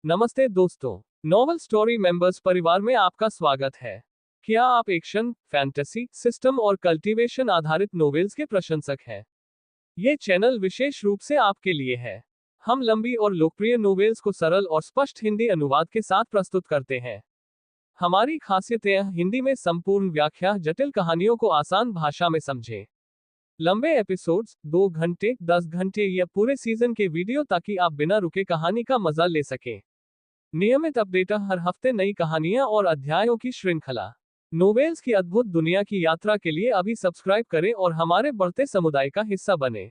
नमस्ते दोस्तों, novel story members परिवार में आपका स्वागत है। क्या आप एक्शन, फैंटेसी, सिस्टम और कल्टीवेशन आधारित नोवेल्स के प्रशंसक हैं? ये चैनल विशेष रूप से आपके लिए है। हम लंबी और लोकप्रिय नोवेल्स को सरल और स्पष्ट हिंदी अनुवाद के साथ प्रस्तुत करते हैं। हमारी खासियतें हिंदी में संपूर्ण व्याख्या, जटिल कहानियों को आसान भाषा में समझें। लंबे एपिसोड्स, 2 घंटे, 10 घंटे या पूरे सीजन के वीडियो ताकि आप बिना रुके कहानी का मजा ले सकें। नियमित अपडेट, हर हफ्ते नई कहानियां और अध्यायों की श्रृंखला। नोवेल्स की अद्भुत दुनिया की यात्रा के लिए अभी सब्सक्राइब करें और हमारे बढ़ते समुदाय का हिस्सा बने।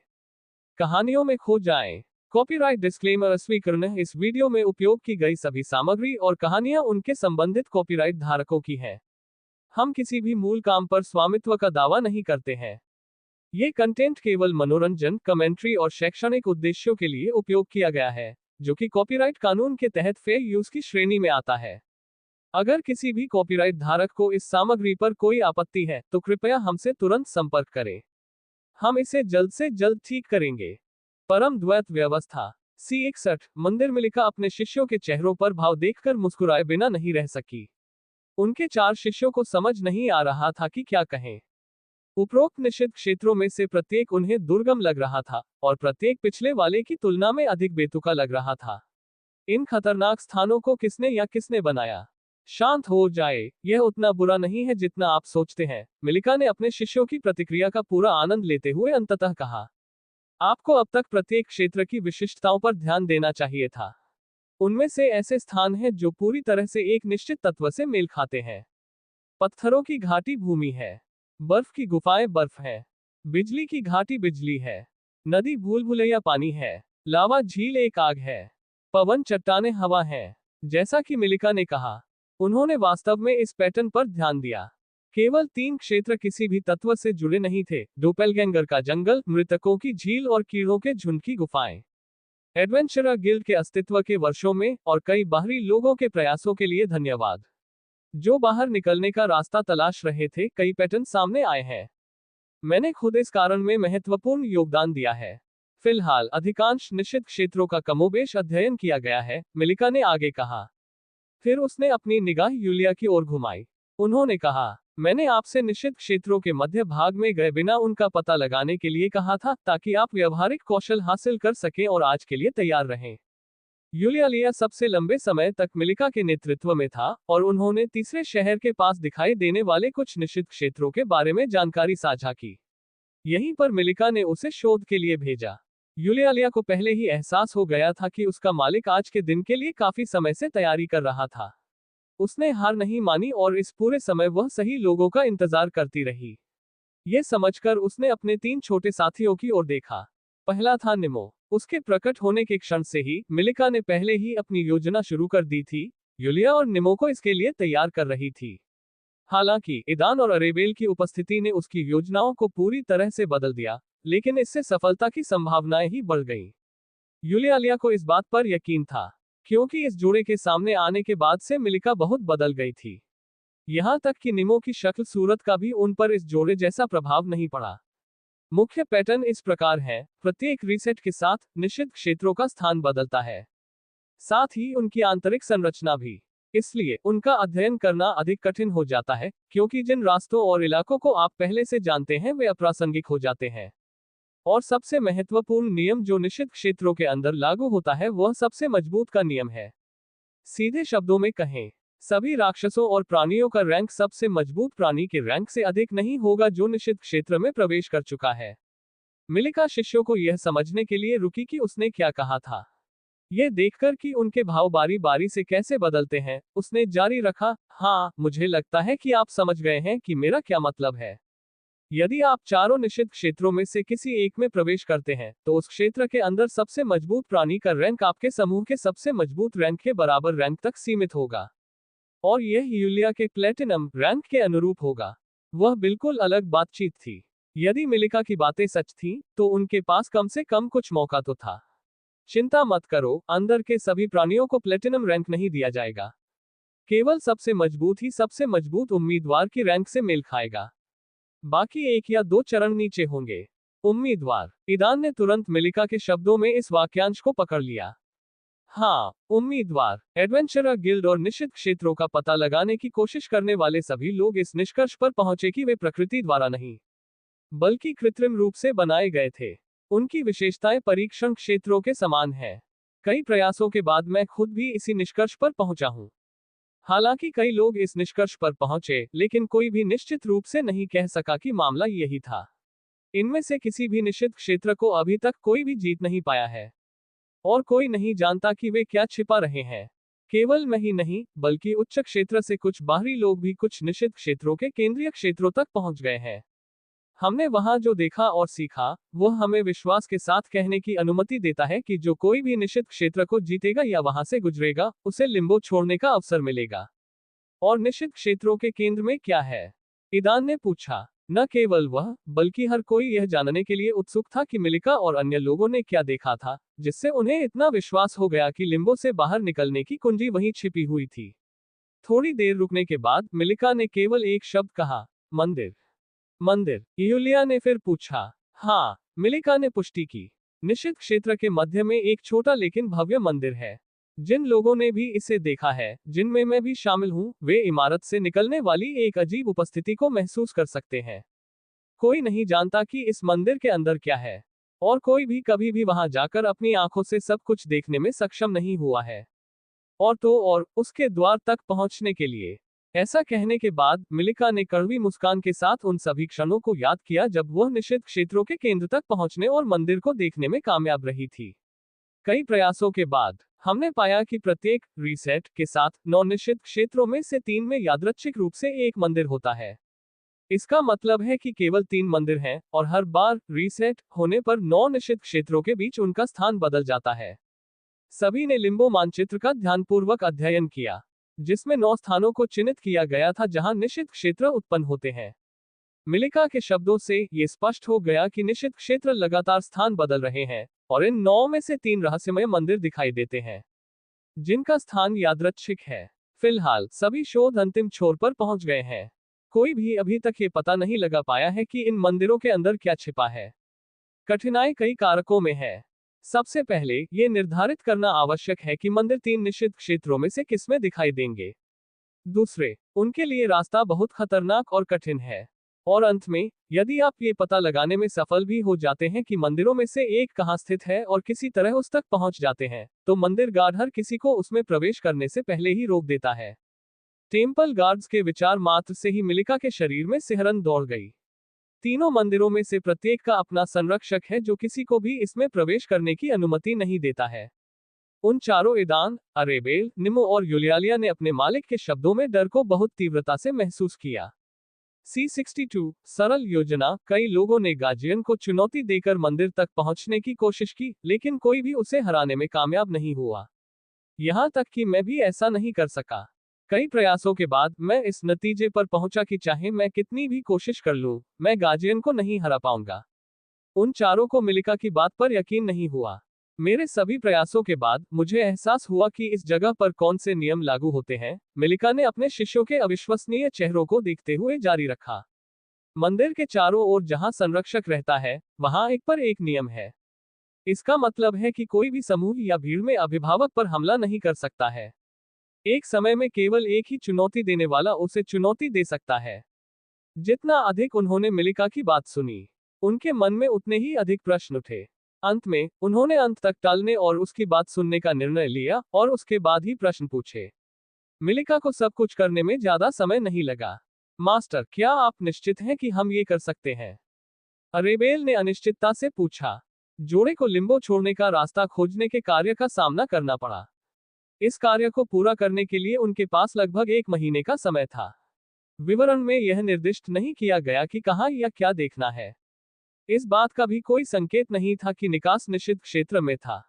कहानियों में खो जाएं। कॉपीराइट डिस्क्लेमर स्वीकृत। इस वीडियो में उपयोग की गई सभी सामग्री और कहानियां उनके संबंधित कॉपीराइट धारकों की हैं। हम किसी भी मूल काम पर स्वामित्व का दावा नहीं करते हैं। ये कंटेंट केवल मनोरंजन, कमेंट्री और शैक्षणिक उद्देश्यों के लिए उपयोग किया गया है, जो कि कॉपीराइट कानून के तहत फेयर यूज की श्रेणी में आता है। अगर किसी भी कॉपीराइट धारक को इस सामग्री पर कोई आपत्ति है, तो कृपया हमसे तुरंत संपर्क करें। हम इसे जल्द से जल्द ठीक करेंगे। परम द्वैत व्यवस्था। C61 मंदिर मिलिका अपने शिष्यों के चेहरों पर भाव देखकर मुस्कुराए बिना नहीं रह सकी। उनके 4 शिष्यों को समझ नहीं आ रहा था कि क्या कहें। उपरोक्त निषिद्ध क्षेत्रों में से प्रत्येक उन्हें दुर्गम लग रहा था, और प्रत्येक पिछले वाले की तुलना में अधिक बेतुका लग रहा था। इन खतरनाक स्थानों को किसने बनाया? शांत हो जाए, यह उतना बुरा नहीं है जितना आप सोचते हैं, मिलिका ने अपने शिष्यों की प्रतिक्रिया का पूरा आनंद लेते हुए अंततः कहा। आपको अब तक प्रत्येक क्षेत्र की विशिष्टताओं पर ध्यान देना चाहिए था। उनमें से ऐसे स्थान हैं जो पूरी तरह से एक निश्चित तत्व से मेल खाते हैं। पत्थरों की घाटी भूमि है। बर्फ की गुफाएं बर्फ है। बिजली की घाटी बिजली है। नदी भूल भुलैया पानी है। लावा झील एक आग है। पवन चट्टानें हवा है। जैसा कि मिलिका ने कहा, उन्होंने वास्तव में इस पैटर्न पर ध्यान दिया। केवल 3 क्षेत्र किसी भी तत्व से जुड़े नहीं थे: डोपेलगैंगर का जंगल, मृतकों की झील और कीड़ों के झुंड की गुफाएं। एडवेंचरर गिल्ड के अस्तित्व के वर्षों में और कई बाहरी लोगों के प्रयासों के लिए धन्यवाद। जो बाहर निकलने का रास्ता तलाश रहे थे, कई पैटर्न सामने आए हैं। मैंने खुद इस कारण में महत्वपूर्ण योगदान दिया है। फिलहाल अधिकांश निषिद्ध क्षेत्रों का कमोबेश अध्ययन किया गया है, मिलिका ने आगे कहा। फिर उसने अपनी निगाह यूलिया की ओर घुमाई। उन्होंने कहा, मैंने आपसे निषिद्ध क्षेत्रों के मध्य भाग में गए बिना उनका पता लगाने के लिए कहा था, ताकि आप व्यवहारिक कौशल हासिल कर सकें और आज के लिए तैयार रहें। यूलिया सबसे लंबे समय तक मिलिका के नेतृत्व में था, और उन्होंने तीसरे शहर के पास दिखाई देने वाले कुछ निश्चित क्षेत्रों के बारे में जानकारी साझा की। यहीं पर मिलिका ने उसे शोध के लिए भेजा। यूलिया को पहले ही एहसास हो गया था कि उसका मालिक आज के दिन के लिए काफी समय से तैयारी कर रहा था। उसने हार नहीं मानी और इस पूरे समय वह सही लोगों का इंतजार करती रही। ये समझकर उसने अपने 3 छोटे साथियों की ओर देखा। पहला था निमो। उसके प्रकट होने के क्षण से ही मिलिका ने पहले ही अपनी योजना शुरू कर दी थी। यूलिया और निमो को इसके लिए तैयार कर रही थी। हालांकि ईदान और अरेबेल की उपस्थिति ने उसकी योजनाओं को पूरी तरह से बदल दिया, लेकिन इससे सफलता की संभावनाएं ही बढ़ गईं। यूलिया को इस बात पर यकीन था, क्योंकि इस जोड़े के सामने आने के बाद से मिलिका बहुत बदल गई थी। यहां तक कि निमो की शक्ल सूरत का भी उन पर इस जोड़े जैसा प्रभाव नहीं पड़ा। मुख्य पैटर्न इस प्रकार है: प्रत्येक रीसेट के साथ निश्चित क्षेत्रों का स्थान बदलता है, साथ ही उनकी आंतरिक संरचना भी। इसलिए उनका अध्ययन करना अधिक कठिन हो जाता है, क्योंकि जिन रास्तों और इलाकों को आप पहले से जानते हैं वे अप्रासंगिक हो जाते हैं। और सबसे महत्वपूर्ण नियम जो निश्चित क्षेत्रों के अंदर लागू होता है, वह सबसे मजबूत का नियम है। सीधे शब्दों में कहें, सभी राक्षसों और प्राणियों का रैंक सबसे मजबूत प्राणी के रैंक से अधिक नहीं होगा जो निश्चित क्षेत्र में प्रवेश कर चुका है। मिलिका शिष्यों को यह समझने के लिए रुकी कि उसने क्या कहा था। यह देखकर कि उनके भाव बारी बारी से कैसे बदलते हैं, उसने जारी रखा, हाँ, मुझे लगता है कि आप समझ गए हैं कि मेरा क्या मतलब है। यदि आप चारों निषिद्ध क्षेत्रों में से किसी एक में प्रवेश करते हैं, तो उस क्षेत्र के अंदर सबसे मजबूत प्राणी का रैंक आपके समूह के सबसे मजबूत रैंक के बराबर रैंक तक सीमित होगा। और यह यूलिया के प्लेटिनम रैंक के अनुरूप होगा। वह बिल्कुल अलग बातचीत थी। यदि मिलिका की बातें सच थीं, तो उनके पास कम से कम कुछ मौका तो था। चिंता मत करो, अंदर के सभी प्राणियों को प्लेटिनम रैंक नहीं दिया जाएगा। केवल सबसे मजबूत ही सबसे मजबूत उम्मीदवार की रैंक से मेल खाएगा। बाकी 1 या 2 चरण नीचे होंगे। उम्मीदवार। ईदान ने तुरंत मिलिका के शब्दों में इस वाक्यांश को पकड़ लिया। हाँ, उम्मीदवार, एडवेंचरर गिल्ड और निषिद्ध क्षेत्रों का पता लगाने की कोशिश करने वाले सभी लोग इस निष्कर्ष पर पहुंचे कि वे प्रकृति द्वारा नहीं, बल्कि कृत्रिम रूप से बनाए गए थे। उनकी विशेषताएं परीक्षण क्षेत्रों के समान हैं। कई प्रयासों के बाद मैं खुद भी इसी निष्कर्ष पर पहुंचा हूं। हालांकि कई लोग इस निष्कर्ष पर पहुंचे, लेकिन कोई भी निश्चित रूप से नहीं कह सका कि मामला यही था। इनमें से किसी भी निषिद्ध क्षेत्र को अभी तक कोई भी जीत नहीं पाया है, और कोई नहीं जानता कि वे क्या छिपा रहे हैं। केवल मैं ही नहीं, बल्कि उच्च क्षेत्र से कुछ बाहरी लोग भी कुछ निषिद्ध क्षेत्रों के केंद्रीय क्षेत्रों तक पहुंच गए हैं। हमने वहां जो देखा और सीखा, वह हमें विश्वास के साथ कहने की अनुमति देता है कि जो कोई भी निषिद्ध क्षेत्र को जीतेगा या वहां से गुजरेगा, उसे लिम्बो छोड़ने का अवसर मिलेगा। और निषिद्ध क्षेत्रों के केंद्र में क्या है? ईदान ने पूछा। न केवल वह, बल्कि हर कोई यह जानने के लिए उत्सुक था कि मिलिका और अन्य लोगों ने क्या देखा था, जिससे उन्हें इतना विश्वास हो गया कि लिम्बो से बाहर निकलने की कुंजी वहीं छिपी हुई थी। थोड़ी देर रुकने के बाद मिलिका ने केवल एक शब्द कहा, मंदिर। मंदिर, यूलिया ने फिर पूछा। हाँ, मिलिका ने पुष्टि की। निषिद्ध क्षेत्र के मध्य में एक छोटा लेकिन भव्य मंदिर है। जिन लोगों ने भी इसे देखा है, जिनमें मैं भी शामिल हूँ, वे इमारत से निकलने वाली एक अजीब उपस्थिति को महसूस कर सकते हैं। कोई नहीं जानता कि इस मंदिर के अंदर क्या है, और कोई भी कभी भी वहां जाकर अपनी आंखों से सब कुछ देखने में सक्षम नहीं हुआ है। और उसके द्वार तक पहुंचने के लिए। ऐसा कहने के बाद मिलिका ने कड़वी मुस्कान के साथ उन सभी क्षणों को याद किया जब वह निषिद्ध क्षेत्रों के केंद्र तक पहुंचने और मंदिर को देखने में कामयाब रही थी। कई प्रयासों के बाद हमने पाया कि प्रत्येक रीसेट के साथ 9 निषिद्ध क्षेत्रों में से 3 में यादृच्छिक रूप से एक मंदिर होता है। इसका मतलब है कि केवल 3 मंदिर हैं, और हर बार रीसेट होने पर 9 निषिद्ध क्षेत्रों के बीच उनका स्थान बदल जाता है। सभी ने लिम्बो मानचित्र का ध्यानपूर्वक अध्ययन किया, जिसमें 9 स्थानों को चिन्हित किया गया था जहां निषिद्ध क्षेत्र उत्पन्न होते हैं। मिलिका के शब्दों से ये स्पष्ट हो गया कि निषिद्ध क्षेत्र लगातार स्थान बदल रहे हैं, और इन 9 में से 3 रहस्यमय मंदिर दिखाई देते हैं, जिनका स्थान यादृच्छिक है। फिलहाल सभी शोध अंतिम छोर पर पहुंच गए हैं। कोई भी अभी तक ये पता नहीं लगा पाया है कि इन मंदिरों के अंदर क्या छिपा है। कठिनाई कई कारकों में है। सबसे पहले, ये निर्धारित करना आवश्यक है कि मंदिर 3 निषिद्ध क्षेत्रों में से किसमें दिखाई देंगे। दूसरे, उनके लिए रास्ता बहुत खतरनाक और कठिन है। और अंत में, यदि आप ये पता लगाने में सफल भी हो जाते हैं कि मंदिरों में से एक कहाँ स्थित है और किसी तरह उस तक पहुंच जाते हैं, तो मंदिर गार्ड हर किसी को उसमें प्रवेश करने से पहले ही रोक देता है। टेम्पल गार्ड्स के विचार मात्र से ही मिलिका के शरीर में सिहरन दौड़ गई। तीनों मंदिरों में से प्रत्येक का अपना संरक्षक है जो किसी को भी इसमें प्रवेश करने की अनुमति नहीं देता है। उन चारों ईदान, अरेबेल, निमो और यूलियालिया ने अपने मालिक के शब्दों में डर को बहुत तीव्रता से महसूस किया। C62 सरल योजना। कई लोगों ने गार्जियन को चुनौती देकर मंदिर तक पहुंचने की कोशिश की, लेकिन कोई भी उसे हराने में कामयाब नहीं हुआ। यहां तक कि मैं भी ऐसा नहीं कर सका। कई प्रयासों के बाद मैं इस नतीजे पर पहुंचा कि चाहे मैं कितनी भी कोशिश कर लूं, मैं गार्जियन को नहीं हरा पाऊंगा। उन चारों को मिलिका की बात पर यकीन नहीं हुआ। मेरे सभी प्रयासों के बाद मुझे एहसास हुआ कि इस जगह पर कौन से नियम लागू होते हैं। मिलिका ने अपने शिष्यों के अविश्वसनीय चेहरों को देखते हुए जारी रखा। मंदिर के चारों ओर जहां संरक्षक रहता है, वहां एक पर एक नियम है। इसका मतलब है कि कोई भी समूह या भीड़ में अभिभावक पर हमला नहीं कर सकता है। एक समय में केवल एक ही चुनौती देने वाला उसे चुनौती दे सकता है। जितना अधिक उन्होंने मिलिका की बात सुनी, उनके मन में उतने ही अधिक प्रश्न उठे। अंत में, उन्होंने अंत तक टालने और उसकी बात सुनने का निर्णय लिया, और उसके बाद ही प्रश्न पूछे। मिलिका को सब कुछ करने में ज्यादा समय नहीं लगा। मास्टर, क्या आप निश्चित हैं कि हम ये कर सकते हैं? अरेबेल ने अनिश्चितता से पूछा। जोड़े को लिम्बो छोड़ने का रास्ता खोजने के कार्य का सामना करना पड़ा। इस कार्य को पूरा करने के लिए उनके पास लगभग 1 महीने का समय था। विवरण में यह निर्दिष्ट नहीं किया गया कि कहां या क्या देखना है। इस बात का भी कोई संकेत नहीं था कि निकास निषिद्ध क्षेत्र में था।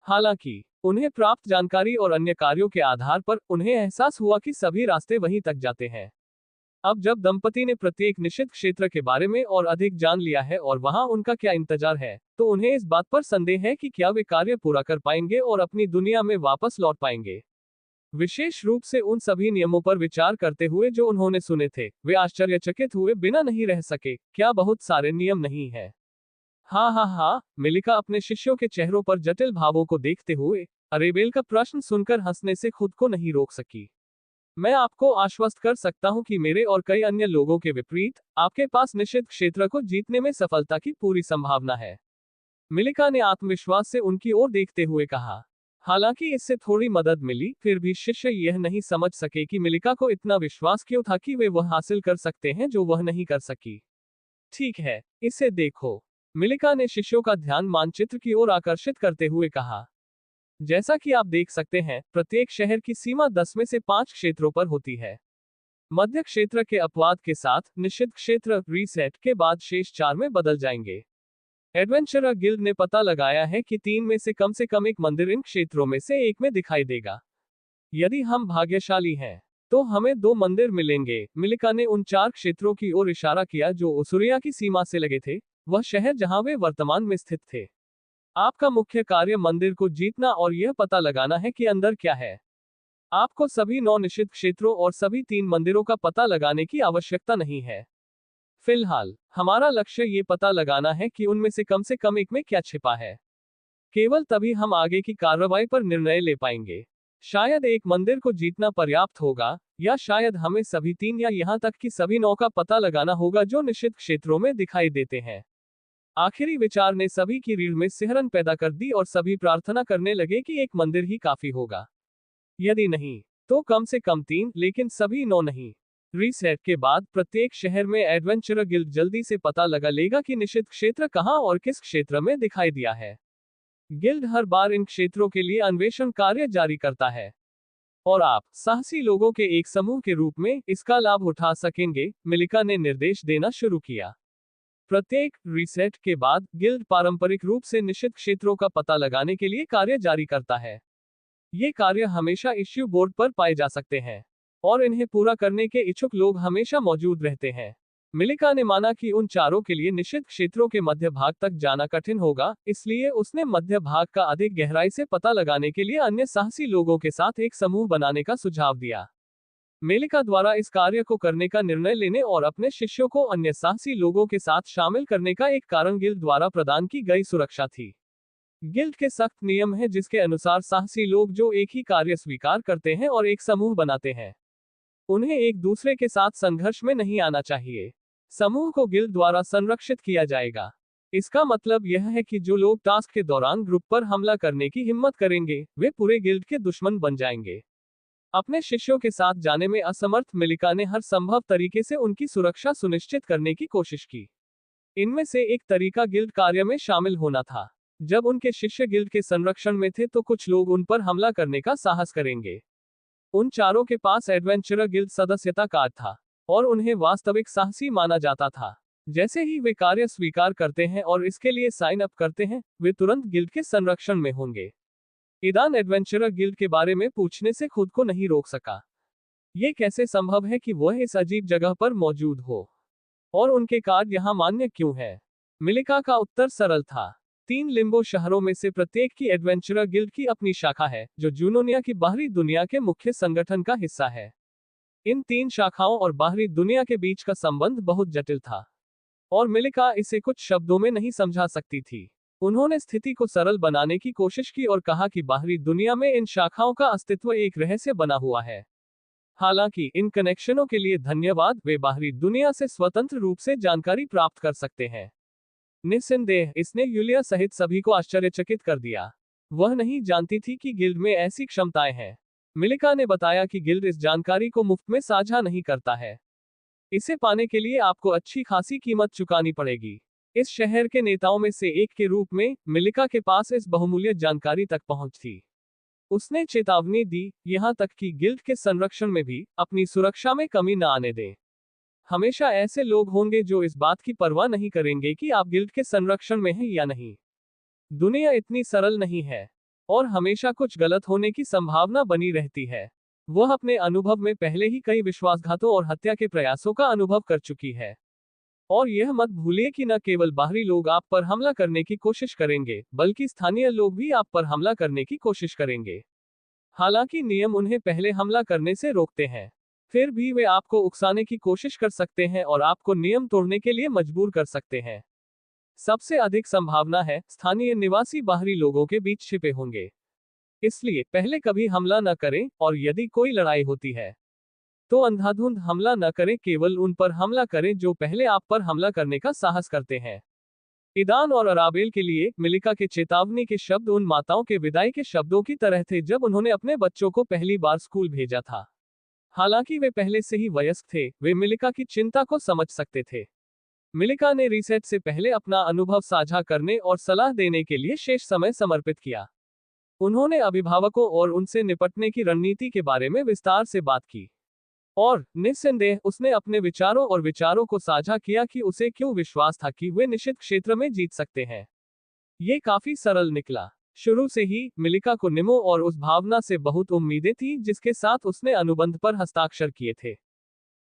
हालांकि, उन्हें प्राप्त जानकारी और अन्य कार्यों के आधार पर उन्हें एहसास हुआ कि सभी रास्ते वहीं तक जाते हैं। अब जब दंपति ने प्रत्येक निषिद्ध क्षेत्र के बारे में और अधिक जान लिया है और वहां उनका क्या इंतजार है, तो उन्हें इस बात पर संदेह है कि क्या वे कार्य पूरा कर पाएंगे और अपनी दुनिया में वापस लौट पाएंगे। विशेष रूप से उन सभी नियमों पर विचार करते हुए जो उन्होंने सुने थे, वे आश्चर्यचकित हुए बिना नहीं रह सके। क्या बहुत सारे नियम नहीं है? हाँ हाँ हाँ, मिलिका अपने शिष्यों के चेहरों पर जटिल भावों को देखते हुए अरेबेल का प्रश्न सुनकर हंसने से खुद को नहीं रोक सकी। मैं आपको आश्वस्त कर सकता हूं कि मेरे और कई अन्य लोगों के विपरीत, आपके पास निषिद्ध क्षेत्र को जीतने में सफलता की पूरी संभावना है। मिलिका ने आत्मविश्वास से उनकी ओर देखते हुए कहा। हालांकि इससे थोड़ी मदद मिली, फिर भी शिष्य यह नहीं समझ सके कि मिलिका को इतना विश्वास क्यों था कि वे वह हासिल कर सकते हैं जो वह नहीं कर सकी। ठीक है, इसे देखो। मिलिका ने शिष्यों का ध्यान मानचित्र की ओर आकर्षित करते हुए कहा। जैसा कि आप देख सकते हैं, प्रत्येक शहर की सीमा 10 में से 5 क्षेत्रों पर होती है। मध्य क्षेत्र के अपवाद के साथ निषिद्ध क्षेत्र रीसेट के बाद शेष 4 में बदल जाएंगे। एडवेंचरर गिल्ड ने पता लगाया है कि 3 में से कम एक मंदिर इन क्षेत्रों में से एक में दिखाई देगा। यदि हम भाग्यशाली हैं, तो हमें 2 मंदिर मिलेंगे। मिलिका ने उन 4 क्षेत्रों की ओर इशारा किया जो ओसुरिया की सीमा से लगे थे, वह शहर जहां वे वर्तमान में स्थित थे। आपका मुख्य कार्य मंदिर को जीतना और यह पता लगाना है कि अंदर क्या है। आपको सभी 9 निषिद्ध क्षेत्रों और सभी 3 मंदिरों का पता लगाने की आवश्यकता नहीं है। फिलहाल हमारा लक्ष्य ये पता लगाना है कि उनमें से कम एक में क्या छिपा है। केवल तभी हम आगे की कार्रवाई पर निर्णय ले पाएंगे। शायद एक मंदिर को जीतना पर्याप्त होगा, या शायद हमें सभी 3 या यहां तक कि सभी 9 का पता लगाना होगा जो निषिद्ध क्षेत्रों में दिखाई देते हैं। आखिरी विचार ने सभी की रीढ़ में सिहरन पैदा कर दी और सभी प्रार्थना करने लगे कि एक मंदिर ही काफी होगा। यदि नहीं, तो कम से कम 3, लेकिन सभी 9 नहीं। रीसेट के बाद प्रत्येक शहर में एडवेंचरर गिल्ड जल्दी से पता लगा लेगा कि निषिद्ध क्षेत्र कहां और किस क्षेत्र में दिखाई दिया है। गिल्ड हर बार इन क्षेत्रों के लिए अन्वेषण कार्य जारी करता है, और आप साहसी लोगों के एक समूह के रूप में इसका लाभ उठा सकेंगे। मिलिका ने निर्देश देना शुरू किया। प्रत्येक रीसेट के बाद गिल्ड पारंपरिक रूप से निषिद्ध क्षेत्रों का पता लगाने के लिए कार्य जारी करता है। ये कार्य हमेशा इश्यू बोर्ड पर पाए जा सकते हैं, और इन्हें पूरा करने के इच्छुक लोग हमेशा मौजूद रहते हैं। मिलिका ने माना कि उन चारों के लिए निषिद्ध क्षेत्रों के मध्य भाग तक जाना कठिन होगा, इसलिए उसने मध्य भाग का अधिक गहराई से पता लगाने के लिए अन्य साहसी लोगों के साथ एक समूह बनाने का सुझाव दिया। मिलिका द्वारा इस कार्य को करने का निर्णय लेने और अपने शिष्यों को अन्य साहसी लोगों के साथ शामिल करने का एक कारण गिल्ड द्वारा प्रदान की गई सुरक्षा थी। गिल्ड के सख्त नियम हैं जिसके अनुसार साहसी लोग जो एक ही कार्य स्वीकार करते हैं और एक समूह बनाते हैं, उन्हें एक दूसरे के साथ संघर्ष में नहीं आना चाहिए। समूह को गिल्ड द्वारा संरक्षित किया जाएगा। इसका मतलब यह है कि जो लोग टास्क के दौरान ग्रुप पर हमला करने की हिम्मत करेंगे, वे पूरे गिल्ड के दुश्मन बन जाएंगे। अपने शिष्यों के साथ जाने में असमर्थ मिलिका ने हर संभव तरीके से उनकी सुरक्षा सुनिश्चित करने की कोशिश की। इनमें से एक तरीका गिल्ड कार्य में शामिल होना था। जब उनके शिष्य गिल्ड के संरक्षण में थे तो कुछ लोग उन पर हमला करने का साहस करेंगे। उन चारों के पास एडवेंचरर गिल्ड सदस्यता कार्ड था, और उन्हें वास्तविक साहसी माना जाता था। जैसे ही वे कार्य स्वीकार करते हैं और इसके लिए साइन अप करते हैं, वे तुरंत गिल्ड के संरक्षण में होंगे। ईदान एडवेंचरर गिल्ड के बारे में पूछने से खुद को नहीं रोक सका। ये कैसे संभव है कि वह इस अजीब जगह पर मौजूद हो, और उनके कार्ड यहाँ मान्य क्यों है? मिलिका का उत्तर सरल था। 3 लिम्बो शहरों में से प्रत्येक की एडवेंचरर गिल्ड की अपनी शाखा है, जो जूनोनिया की बाहरी दुनिया के मुख्य संगठन का हिस्सा है। इन 3 शाखाओं और बाहरी दुनिया के बीच का संबंध बहुत जटिल था, और मिलिका इसे कुछ शब्दों में नहीं समझा सकती थी। उन्होंने स्थिति को सरल बनाने की कोशिश की और कहा कि बाहरी दुनिया में इन शाखाओं का अस्तित्व एक रहस्य बना हुआ है। हालांकि इन कनेक्शनों के लिए धन्यवाद, वे बाहरी दुनिया से स्वतंत्र रूप से जानकारी प्राप्त कर सकते हैं। निस्संदेह, इसने यूलिया सहित सभी को आश्चर्यचकित कर दिया। वह नहीं जानती थी कि गिल्ड में ऐसी क्षमताएं हैं। मिलिका ने बताया कि गिल्ड इस जानकारी को मुफ्त में साझा नहीं करता है। इसे पाने के लिए आपको अच्छी खासी कीमत चुकानी पड़ेगी। इस शहर के नेताओं में से एक के रूप में मिलिका के पास इस बहुमूल्य जानकारी तक पहुंच थी। उसने चेतावनी दी, यहां तक कि गिल्ड के संरक्षण में भी अपनी सुरक्षा में कमी न आने दें। हमेशा ऐसे लोग होंगे जो इस बात की परवाह नहीं करेंगे कि आप गिल्ड के संरक्षण में हैं या नहीं। दुनिया इतनी सरल नहीं है, और हमेशा कुछ गलत होने की संभावना बनी रहती है। वह अपने अनुभव में पहले ही कई विश्वासघातों और हत्या के प्रयासों का अनुभव कर चुकी है। और यह मत भूलिए कि न केवल बाहरी लोग आप पर हमला करने की कोशिश करेंगे, बल्कि स्थानीय लोग भी आप पर हमला करने की कोशिश करेंगे। हालांकि नियम उन्हें पहले हमला करने से रोकते हैं, फिर भी वे आपको उकसाने की कोशिश कर सकते हैं और आपको नियम तोड़ने के लिए मजबूर कर सकते हैं। सबसे अधिक संभावना है स्थानीय निवासी बाहरी लोगों के बीच छिपे होंगे। इसलिए पहले कभी हमला न करें, और यदि कोई लड़ाई होती है तो अंधाधुंध हमला न करें, केवल उन पर हमला करें जो पहले आप पर हमला करने का साहस करते हैं। ईदान और अराबेल के लिए मिलिका के चेतावनी के शब्द उन माताओं के विदाई के शब्दों की तरह थे जब उन्होंने अपने बच्चों को पहली बार स्कूल भेजा था। हालांकि वे पहले से ही वयस्क थे, वे मिलिका की चिंता को समझ सकते थे। मिलिका ने रीसेट से पहले अपना अनुभव साझा करने और सलाह देने के लिए शेष समय समर्पित किया। उन्होंने अभिभावकों और उनसे निपटने की रणनीति के बारे में विस्तार से बात की। और निस्संदेह उसने अपने विचारों और विचारों को साझा किया कि उसे क्यों विश्वास था कि वे निश्चित क्षेत्र में जीत सकते हैं। ये काफी सरल निकला। शुरू से ही मिलिका को निमो और उस भावना से बहुत उम्मीदें थी जिसके साथ उसने अनुबंध पर हस्ताक्षर किए थे।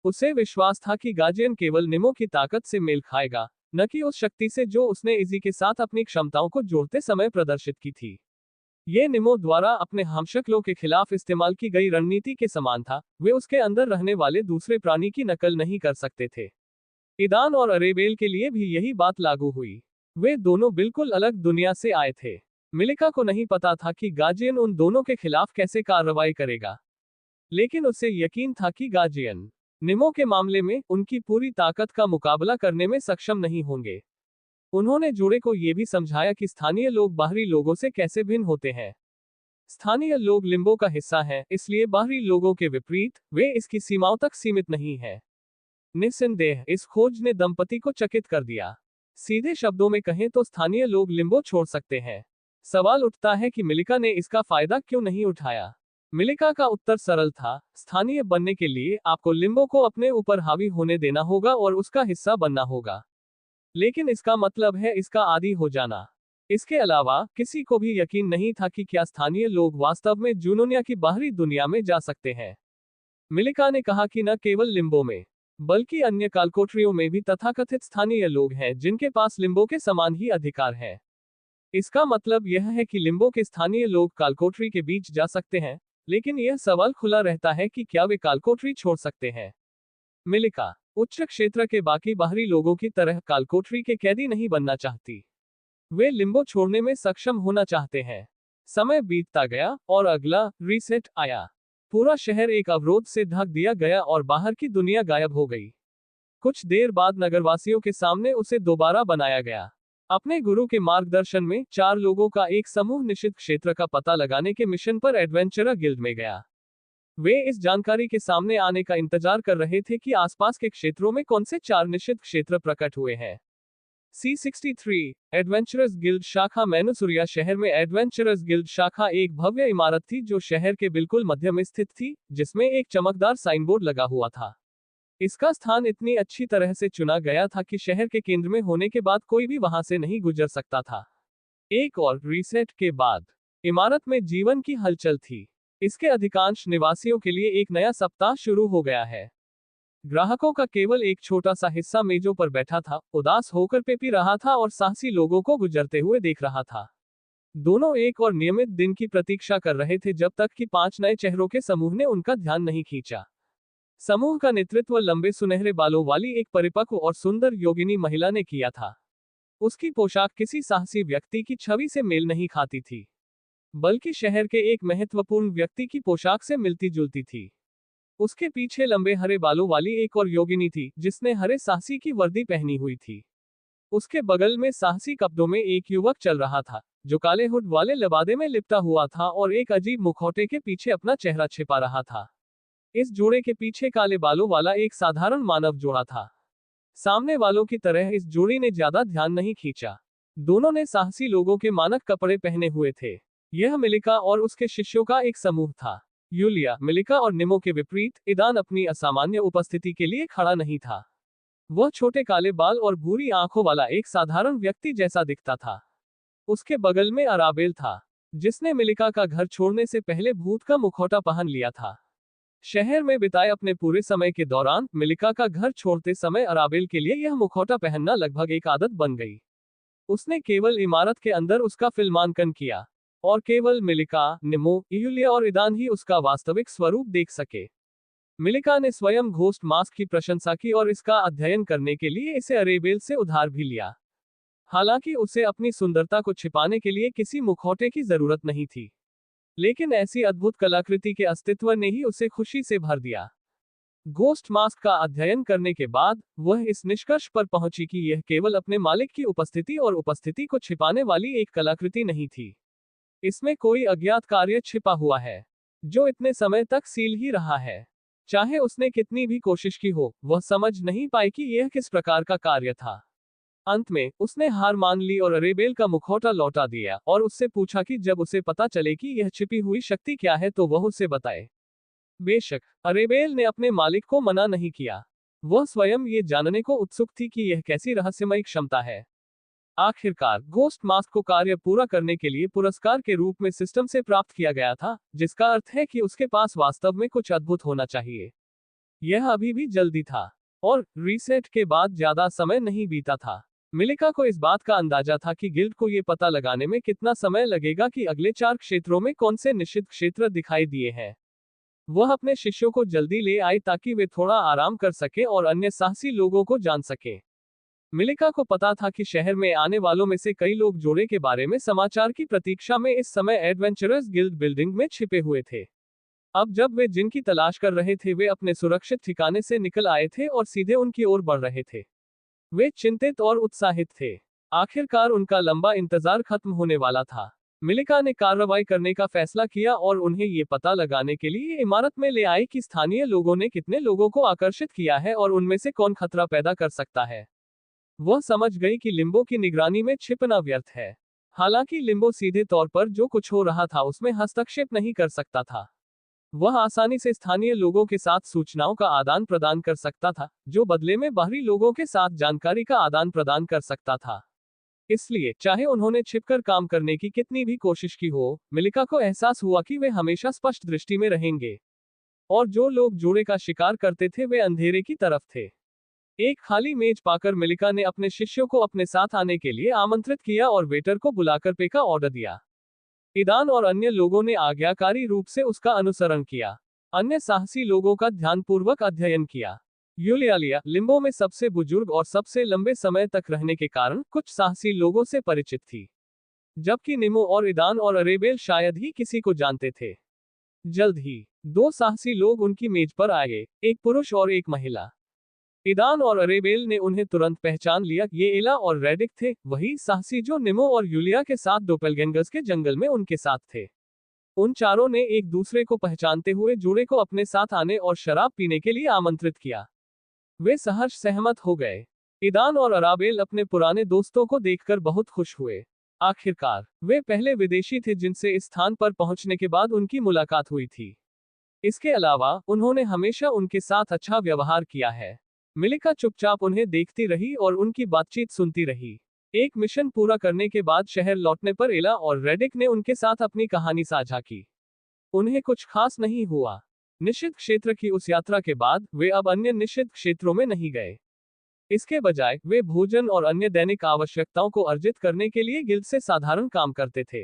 उसे विश्वास था कि गार्जियन केवल निमो की ताकत से मेल खाएगा, न कि उस शक्ति से जो उसने इजी के साथ अपनी क्षमताओं को जोड़ते समय प्रदर्शित की थी। ये निमो द्वारा अपने हमशक्लों के खिलाफ इस्तेमाल की गई रणनीति के समान था, वे उसके अंदर रहने वाले दूसरे प्राणी की नकल नहीं कर सकते थे। ईदान और अरेबेल के लिए भी यही बात लागू हुई। वे दोनों बिल्कुल अलग दुनिया से आए थे। मिलिका को नहीं पता था कि गार्जियन उन दोनों के खिलाफ कैसे कार्रवाई करेगा, लेकिन उसे यकीन था कि गार्जियन निमो के मामले में उनकी पूरी ताकत का मुकाबला करने में सक्षम नहीं होंगे। उन्होंने जोड़े को यह भी समझाया कि स्थानीय लोग बाहरी लोगों से कैसे भिन्न होते हैं। स्थानीय लोग लिम्बो का हिस्सा हैं, इसलिए बाहरी लोगों के विपरीत वे इसकी सीमाओं तक सीमित नहीं हैं। निस्संदेह इस खोज ने दंपति को चकित कर दिया। सीधे शब्दों में कहें तो स्थानीय लोग लिम्बो छोड़ सकते हैं। सवाल उठता है कि मिलिका ने इसका फायदा क्यों नहीं उठाया। मिलिका का उत्तर सरल था, स्थानीय बनने के लिए आपको लिम्बो को अपने ऊपर हावी होने देना होगा और उसका हिस्सा बनना होगा। लेकिन इसका मतलब है इसका आदी हो जाना। इसके अलावा किसी को भी यकीन नहीं था कि क्या स्थानीय लोग वास्तव में जूनोनिया की बाहरी दुनिया में जा सकते हैं। मिलिका ने कहा कि न केवल लिम्बो में, बल्कि अन्य कालकोठरियों में भी तथाकथित स्थानीय लोग हैं जिनके पास लिम्बो के समान ही अधिकार है। इसका मतलब यह है कि लिम्बो के स्थानीय लोग कालकोठरी के बीच जा सकते हैं, लेकिन यह सवाल खुला रहता है कि क्या वे कालकोठरी छोड़ सकते हैं। मिलिका उच्च क्षेत्र के बाकी बाहरी लोगों की तरह कालकोठरी के कैदी नहीं बनना चाहती। वे लिम्बो छोड़ने में सक्षम होना चाहते हैं। समय बीतता गया और अगला रीसेट आया। पूरा शहर एक अवरोध से ढक दिया गया और बाहर की दुनिया गायब हो गई। कुछ देर बाद नगरवासियों के सामने उसे दोबारा बनाया गया। अपने गुरु के मार्गदर्शन में 4 लोगों का एक समूह निश्चित क्षेत्र का पता लगाने के मिशन पर एडवेंचरर गिल्ड में गया। वे इस जानकारी के सामने आने का इंतजार कर रहे थे कि आसपास के क्षेत्रों में कौन से 4 निश्चित क्षेत्र प्रकट हुए हैं। C63 एडवेंचरर्स गिल्ड शाखा मैनुसुरिया शहर में एडवेंचरर्स गिल्ड शाखा एक भव्य इमारत थी जो शहर के बिल्कुल मध्य में स्थित थी, जिसमें एक चमकदार साइनबोर्ड लगा हुआ था। इसका स्थान इतनी अच्छी तरह से चुना गया था कि शहर के केंद्र में होने के बाद कोई भी वहां से नहीं गुजर सकता था। एक और रीसेट के बाद इमारत में जीवन की हलचल थी। इसके अधिकांश निवासियों के लिए एक नया सप्ताह शुरू हो गया है। ग्राहकों का केवल एक छोटा सा हिस्सा मेजों पर बैठा था, उदास होकर पे पी रहा था और साहसी लोगों को गुजरते हुए देख रहा था। दोनों एक और नियमित दिन की प्रतीक्षा कर रहे थे जब तक कि 5 नए चेहरों के समूह ने उनका ध्यान नहीं खींचा। समूह का नेतृत्व लंबे सुनहरे बालों वाली एक परिपक्व और सुंदर योगिनी महिला ने किया था। उसकी पोशाक किसी साहसी व्यक्ति की छवि से मेल नहीं खाती थी, बल्कि शहर के एक महत्वपूर्ण व्यक्ति की पोशाक से मिलती जुलती थी। उसके पीछे लंबे हरे बालों वाली एक और योगिनी थी जिसने हरे साहसी की वर्दी पहनी हुई थी। उसके बगल में साहसी कपड़ों में एक युवक चल रहा था जो काले हुड वाले लबादे में लिपटा हुआ था और एक अजीब मुखौटे के पीछे अपना चेहरा छिपा रहा था। इस जोड़े के पीछे काले बालों वाला एक साधारण मानव जोड़ा था। सामने वालों की तरह इस जोड़ी ने ज्यादा ध्यान नहीं खींचा। दोनों ने साहसी लोगों के मानक कपड़े पहने हुए थे। यह मिलिका और उसके शिष्यों का एक समूह था। यूलिया, मिलिका और निमो के विपरीत, ईदान अपनी असामान्य उपस्थिति के लिए खड़ा नहीं था। वह छोटे काले बाल और भूरी आंखों वाला एक साधारण व्यक्ति जैसा दिखता था। उसके बगल में अराबेल था, जिसने मिलिका का घर छोड़ने से पहले भूत का मुखौटा पहन लिया था। शहर में बिताए अपने पूरे समय के दौरान मिलिका का घर छोड़ते समय अराबेल के लिए यह मुखौटा पहनना लगभग एक आदत बन गई। उसने केवल इमारत के अंदर उसका फिल्मांकन किया और केवल मिलिका, निमो, यूलिया और ईदान ही उसका वास्तविक स्वरूप देख सके। मिलिका ने स्वयं घोस्ट मास्क की प्रशंसा की और इसका अध्ययन करने के लिए इसे अरेबेल से उधार भी लिया। हालांकि उसे अपनी सुंदरता को छिपाने के लिए किसी मुखौटे की जरूरत नहीं थी। लेकिन ऐसी अद्भुत कलाकृति के अस्तित्व ने ही उसे खुशी से भर दिया। घोस्ट मास्क का अध्ययन करने के बाद वह इस निष्कर्ष पर पहुंची कि यह केवल अपने मालिक की उपस्थिति और उपस्थिति को छिपाने वाली एक कलाकृति नहीं थी। इसमें कोई अज्ञात कार्य छिपा हुआ है, जो इतने समय तक सील ही रहा है। चाहे उसने कितनी भी कोशिश की हो, वह समझ नहीं पाई कि यह किस प्रकार का कार्य था। अंत में उसने हार मान ली और अरेबेल का मुखौटा लौटा दिया और उससे पूछा कि जब उसे पता चले कि यह छिपी हुई शक्ति क्या है तो वह उसे बताए। बेशक अरेबेल ने अपने मालिक को मना नहीं किया। वह स्वयं ये जानने को उत्सुक थी कि यह कैसी रहस्यमयी क्षमता है। आखिरकार घोस्ट मास्क को कार्य पूरा करने के लिए पुरस्कार के रूप में सिस्टम से प्राप्त किया गया था, जिसका अर्थ है कि उसके पास वास्तव में कुछ अद्भुत होना चाहिए। यह अभी भी जल्दी था और रीसेट के बाद ज्यादा समय नहीं बीता था। मिलिका को इस बात का अंदाजा था कि गिल्ड को यह पता लगाने में कितना समय लगेगा कि अगले 4 क्षेत्रों में कौन से निषिद्ध क्षेत्र दिखाई दिए हैं। वह अपने शिष्यों को जल्दी ले आई ताकि वे थोड़ा आराम कर सके और अन्य साहसी लोगों को जान सके। मिलिका को पता था कि शहर में आने वालों में से कई लोग जोड़े के बारे में समाचार की प्रतीक्षा में इस समय एडवेंचरर्स गिल्ड बिल्डिंग में छिपे हुए थे। अब जब वे जिनकी तलाश कर रहे थे वे अपने सुरक्षित ठिकाने से निकल आए थे और सीधे उनकी ओर बढ़ रहे थे। वे चिंतित और उत्साहित थे। आखिरकार उनका लंबा इंतजार खत्म होने वाला था। मिलिका ने कार्रवाई करने का फैसला किया और उन्हें ये पता लगाने के लिए इमारत में ले आई कि स्थानीय लोगों ने कितने लोगों को आकर्षित किया है और उनमें से कौन खतरा पैदा कर सकता है। वह समझ गई कि लिम्बो की निगरानी में छिपना व्यर्थ है। हालांकि लिम्बो सीधे तौर पर जो कुछ हो रहा था उसमें हस्तक्षेप नहीं कर सकता था। वह आसानी से स्थानीय लोगों के साथ सूचनाओं का आदान प्रदान कर सकता था, जो बदले में बाहरी लोगों के साथ जानकारी का आदान प्रदान कर सकता था। इसलिए चाहे उन्होंने छिपकर काम करने की कितनी भी कोशिश की हो, मिलिका को एहसास हुआ कि वे हमेशा स्पष्ट दृष्टि में रहेंगे। और जो लोग जोड़े का शिकार करते थे वे अंधेरे की तरफ थे। एक खाली मेज पाकर मिलिका ने अपने शिष्यों को अपने साथ आने के लिए आमंत्रित किया और वेटर को बुलाकर पे का ऑर्डर दिया। ईदान और अन्य लोगों ने आज्ञाकारी रूप से उसका अनुसरण किया। अन्य साहसी लोगों का ध्यानपूर्वक अध्ययन किया। यूलिया लिम्बो में सबसे बुजुर्ग और सबसे लंबे समय तक रहने के कारण कुछ साहसी लोगों से परिचित थी, जबकि निमो और ईदान और अरेबेल शायद ही किसी को जानते थे। जल्द ही 2 साहसी लोग उनकी मेज पर आए, एक पुरुष और एक महिला। ईदान और अरेबेल ने उन्हें तुरंत पहचान लिया। ये एला और रेडिक थे, वही साहसी जो निमो और यूलिया के साथ डोपेलगेंगर्स के जंगल में उनके साथ थे। उन चारों ने एक दूसरे को पहचानते हुए जोड़े को अपने साथ आने और शराब पीने के लिए आमंत्रित किया। वे सहर्ष सहमत हो गए। ईदान और अराबेल अपने पुराने दोस्तों को देखकर बहुत खुश हुए। आखिरकार वे पहले विदेशी थे जिनसे इस स्थान पर पहुंचने के बाद उनकी मुलाकात हुई थी। इसके अलावा उन्होंने हमेशा उनके साथ अच्छा व्यवहार किया है। मिलिका चुपचाप उन्हें देखती रही और उनकी बातचीत सुनती रही। एक मिशन पूरा करने के बाद शहर लौटने पर एला और रेडिक ने उनके साथ अपनी कहानी साझा की। उन्हें कुछ खास नहीं हुआ। निषिद्ध क्षेत्र की उस यात्रा के बाद वे अब अन्य निषिद्ध क्षेत्रों में नहीं गए। इसके बजाय वे भोजन और अन्य दैनिक आवश्यकताओं को अर्जित करने के लिए गिल्ड से साधारण काम करते थे।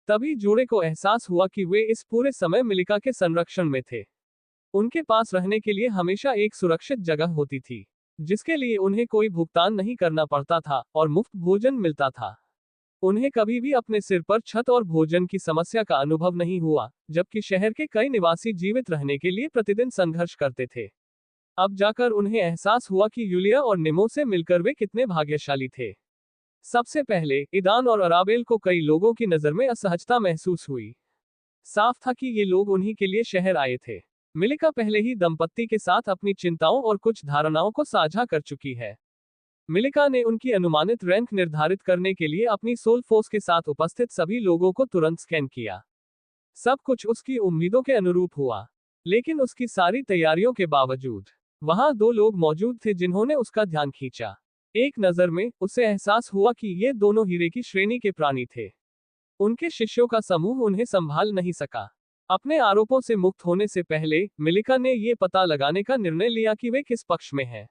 तभी जोड़े को एहसास हुआ कि वे इस पूरे समय मिलिका के संरक्षण में थे। उनके पास रहने के लिए हमेशा एक सुरक्षित जगह होती थी, जिसके लिए उन्हें कोई भुगतान नहीं करना पड़ता था और मुफ्त भोजन मिलता था। उन्हें कभी भी अपने सिर पर छत और भोजन की समस्या का अनुभव नहीं हुआ, जबकि शहर के कई निवासी जीवित रहने के लिए प्रतिदिन संघर्ष करते थे। अब जाकर उन्हें एहसास हुआ कि यूलिया और निमो से मिलकर वे कितने भाग्यशाली थे। सबसे पहले ईदान और अराबेल को कई लोगों की नजर में असहजता महसूस हुई। साफ था कि ये लोग उन्हीं के लिए शहर आए थे। मिलिका पहले ही दंपत्ति के साथ अपनी चिंताओं और कुछ धारणाओं को साझा कर चुकी है। मिलिका ने उनकी अनुमानित रैंक निर्धारित करने के लिए अपनी सोल फोर्स के साथ उपस्थित सभी लोगों को तुरंत स्कैन किया। सब कुछ उसकी उम्मीदों के अनुरूप हुआ, लेकिन उसकी सारी तैयारियों के बावजूद वहां 2 लोग मौजूद थे जिन्होंने उसका ध्यान खींचा। एक नजर में उसे एहसास हुआ कि ये दोनों हीरे की श्रेणी के प्राणी थे। उनके शिष्यों का समूह उन्हें संभाल नहीं सका। अपने आरोपों से मुक्त होने से पहले मिलिका ने ये पता लगाने का निर्णय लिया कि वे किस पक्ष में हैं।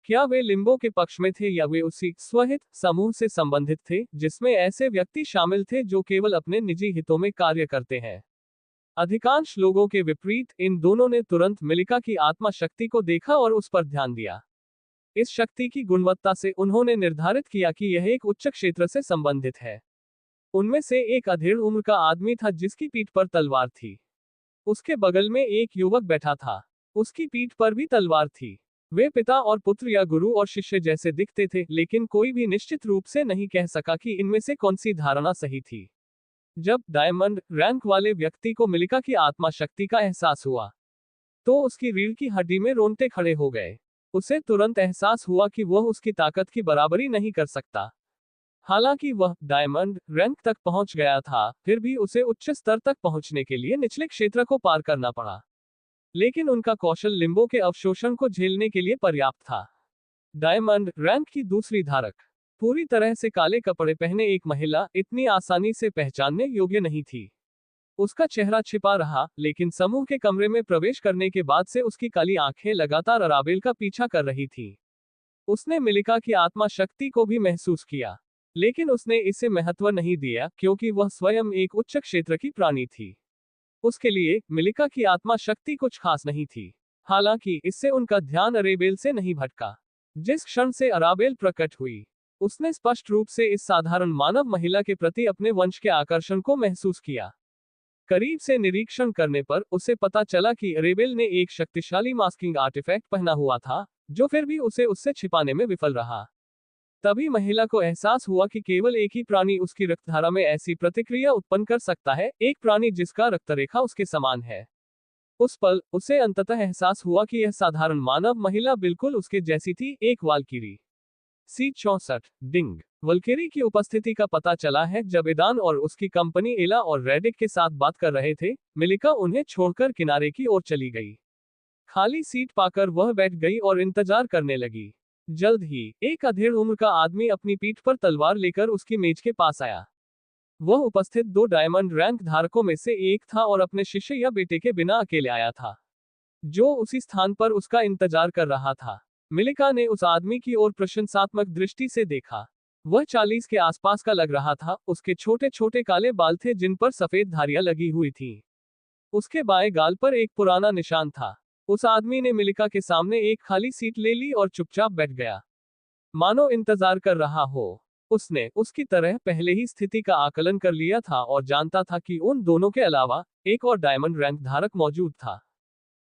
क्या वे लिम्बो के पक्ष में थे या वे उसी स्वहित समूह से संबंधित थे, जिसमें ऐसे व्यक्ति शामिल थे जो केवल अपने निजी हितों में कार्य करते हैं। अधिकांश लोगों के विपरीत इन दोनों ने तुरंत मिलिका की आत्मा शक्ति को देखा और उस पर ध्यान दिया। इस शक्ति की गुणवत्ता से उन्होंने निर्धारित किया कि यह एक उच्च क्षेत्र से संबंधित है। उनमें से एक अधेड़ उम्र का आदमी था जिसकी पीठ पर तलवार थी। उसके बगल में एक युवक बैठा था, उसकी पीठ पर भी तलवार थी। वे पिता और पुत्र या गुरु और शिष्य जैसे दिखते थे, लेकिन कोई भी निश्चित रूप से नहीं कह सका कि इनमें से कौन सी धारणा सही थी। जब डायमंड रैंक वाले व्यक्ति को मिलिका की आत्मा शक्ति का एहसास हुआ, तो उसकी रीढ़ की हड्डी में रोंगटे खड़े हो गए। उसे तुरंत एहसास हुआ कि वह उसकी ताकत की बराबरी नहीं कर सकता। हालांकि वह डायमंड रैंक तक पहुंच गया था, फिर भी उसे उच्च स्तर तक पहुंचने के लिए निचले क्षेत्र को पार करना पड़ा। लेकिन उनका कौशल लिम्बो के अवशोषण को झेलने के लिए पर्याप्त था। डायमंड रैंक की दूसरी धारक, पूरी तरह से काले कपड़े पहने एक महिला इतनी आसानी से पहचानने योग्य नहीं थी। उसका चेहरा छिपा रहा, लेकिन समूह के कमरे में प्रवेश करने के बाद से उसकी काली आंखें लगातार अराबेल का पीछा कर रही थी। उसने मिलिका की आत्मा शक्ति को भी महसूस किया, लेकिन उसने इसे महत्व नहीं दिया क्योंकि वह स्वयं एक उच्च क्षेत्र की प्राणी थी। उसके लिए मिलिका की आत्मा शक्ति कुछ खास नहीं थी। हालांकि इससे उनका ध्यान अरेबेल से नहीं भटका। जिस क्षण से अराबेल प्रकट हुई, उसने स्पष्ट रूप से इस साधारण मानव महिला के प्रति अपने वंश के आकर्षण को महसूस किया। करीब से निरीक्षण करने पर उसे पता चला कि अरेबेल ने एक शक्तिशाली मास्किंग आर्टिफैक्ट पहना हुआ था, जो फिर भी उसे उससे छिपाने में विफल रहा। तभी महिला को एहसास हुआ कि केवल एक ही प्राणी उसकी रक्तधारा में ऐसी प्रतिक्रिया उत्पन्न कर सकता है, एक प्राणी जिसका रक्तरेखा उसके समान है। उस पल उसे अंततः एहसास हुआ कि यह साधारण मानव महिला बिल्कुल उसके जैसी थी, एक वाल्किरी। C64 डिंग वल्केरी की उपस्थिति का पता चला है। जब ईदान और उसकी कंपनी एला और रेडिक के साथ बात कर रहे थे, मिलिका उन्हें छोड़कर किनारे की ओर चली गई। खाली सीट पाकर वह बैठ गई और इंतजार करने लगी। जल्द ही एक अधेड़ उम्र का आदमी अपनी पीठ पर तलवार लेकर उसकी मेज के पास आया। वह उपस्थित 2 डायमंड रैंक धारकों में से एक था और अपने शिष्य या बेटे के बिना अकेले आया था, जो उसी स्थान पर उसका इंतजार कर रहा था। मिलिका ने उस आदमी की ओर प्रशंसात्मक दृष्टि से देखा। वह 40 के आसपास का लग रहा था। उसके छोटे छोटे काले बाल थे जिन पर सफेद धारियां लगी हुई थीं। उसके बाएं गाल पर एक पुराना निशान था। उस आदमी ने मिलिका के सामने एक खाली सीट ले ली और चुपचाप बैठ गया, मानो इंतजार कर रहा हो। उसने उसकी तरह पहले ही स्थिति का आकलन कर लिया था और जानता था कि उन दोनों के अलावा एक और डायमंड रैंक धारक मौजूद था।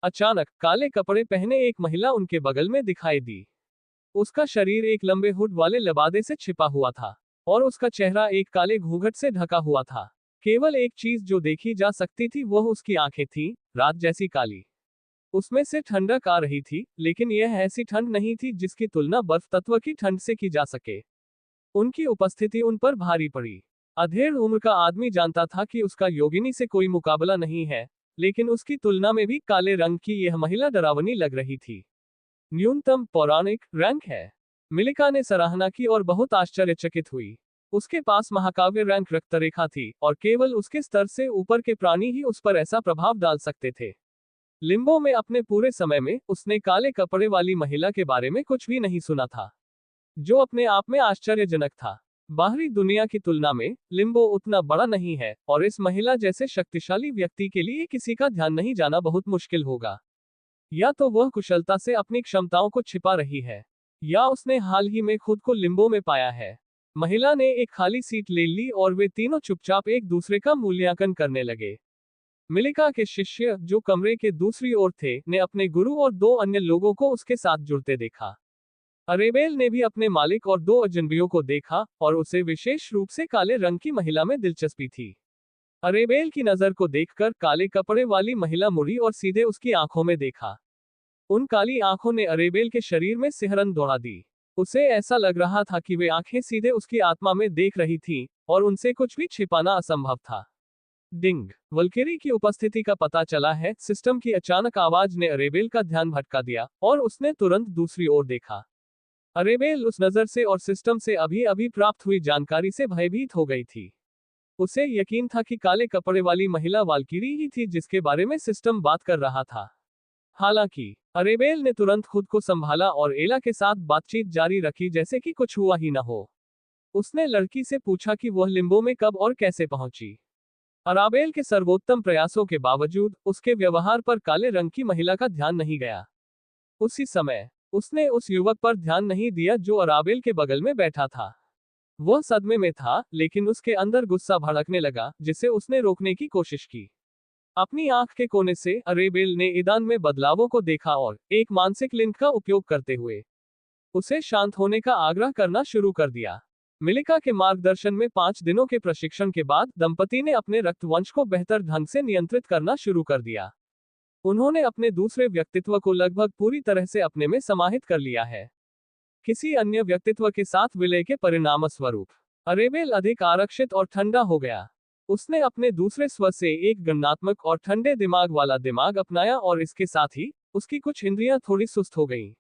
अचानक काले कपड़े पहने एक महिला उनके बगल में दिखाई दी। उसका शरीर एक लंबे हुड वाले लबादे से छिपा हुआ था और उसका चेहरा एक काले घूंघट से ढका हुआ था। केवल एक चीज जो देखी जा सकती थी वह उसकी आंखें थीं, रात जैसी काली। उसमें से ठंडक आ रही थी, लेकिन यह ऐसी ठंड नहीं थी जिसकी तुलना बर्फ तत्व की ठंड से की जा सके। उनकी उपस्थिति उन पर भारी पड़ी। अधेड़ उम्र का आदमी जानता था कि उसका योगिनी से कोई मुकाबला नहीं है, लेकिन उसकी तुलना में भी काले रंग की यह महिला डरावनी लग रही थी। न्यूनतम पौराणिक रैंक है, मिलिका ने सराहना की और बहुत आश्चर्यचकित हुई। उसके पास महाकाव्य रैंक रक्तरेखा थी और केवल उसके स्तर से ऊपर के प्राणी ही उस पर ऐसा प्रभाव डाल सकते थे। लिम्बो में अपने पूरे समय में उसने काले कपड़े वाली महिला के बारे में कुछ भी नहीं सुना था, जो अपने आप में आश्चर्यजनक था। बाहरी दुनिया की तुलना में लिम्बो उतना बड़ा नहीं है और इस महिला जैसे शक्तिशाली व्यक्ति के लिए किसी का ध्यान नहीं जाना बहुत मुश्किल होगा। या तो वह कुशलता से अपनी क्षमताओं को छिपा रही है, या उसने हाल ही में खुद को लिम्बो में पाया है। महिला ने एक खाली सीट ले ली और वे तीनों चुपचाप एक दूसरे का मूल्यांकन करने लगे। मिलिका के शिष्य, जो कमरे के दूसरी ओर थे, ने अपने गुरु और 2 अन्य लोगों को उसके साथ जुड़ते देखा। अरेबेल ने भी अपने मालिक और 2 अजनबियों को देखा और उसे विशेष रूप से काले रंग की महिला में दिलचस्पी थी। अरेबेल की नजर को देखकर काले कपड़े वाली महिला मुड़ी और सीधे उसकी आंखों में देखा। उन काली आंखों ने अरेबेल के शरीर में सिहरन दौड़ा दी। उसे ऐसा लग रहा था कि वे आंखें सीधे उसकी आत्मा में देख रही थीं और उनसे कुछ भी छिपाना असंभव था। डिंग वल्केरी की उपस्थिति का पता चला है। सिस्टम की अचानक आवाज ने अरेबेल का ध्यान भटका दिया और उसने तुरंत दूसरी ओर देखा। अरेबेल उस नजर से और सिस्टम से अभी अभी प्राप्त हुई जानकारी से भयभीत हो गई थी। उसे यकीन था कि काले कपड़े वाली महिला वाल्किरी ही थी जिसके बारे में सिस्टम बात कर रहा था। हालांकि अरेबेल ने तुरंत खुद को संभाला और एला के साथ बातचीत जारी रखी जैसे कि कुछ हुआ ही न हो। उसने लड़की से पूछा कि वह लिम्बो में कब और कैसे पहुंची। अराबेल के सर्वोत्तम प्रयासों के बावजूद उसके व्यवहार पर काले रंग की महिला का ध्यान नहीं गया। उसी समय उसने उस युवक पर ध्यान नहीं दिया जो अराबेल के बगल में बैठा था। वह सदमे में था, लेकिन उसके अंदर गुस्सा भड़कने लगा, जिसे उसने रोकने की कोशिश की। अपनी आंख के कोने से अरेबेल ने ईदान में बदलावों को देखा और एक मानसिक लिंक का उपयोग करते हुए उसे शांत होने का आग्रह करना शुरू कर दिया। मिलिका के मार्गदर्शन में 5 दिनों के प्रशिक्षण के बाद दंपति ने अपने रक्तवंश को बेहतर ढंग से नियंत्रित करना शुरू कर दिया। उन्होंने अपने दूसरे व्यक्तित्व को लगभग पूरी तरह से अपने में समाहित कर लिया है। किसी अन्य व्यक्तित्व के साथ विलय के परिणामस्वरूप अरेबेल अधिक आरक्षित और ठंडा हो गया। उसने अपने दूसरे स्व से एक गणनात्मक और ठंडे दिमाग वाला दिमाग अपनाया और इसके साथ ही उसकी कुछ इंद्रियां थोड़ी सुस्त हो गईं।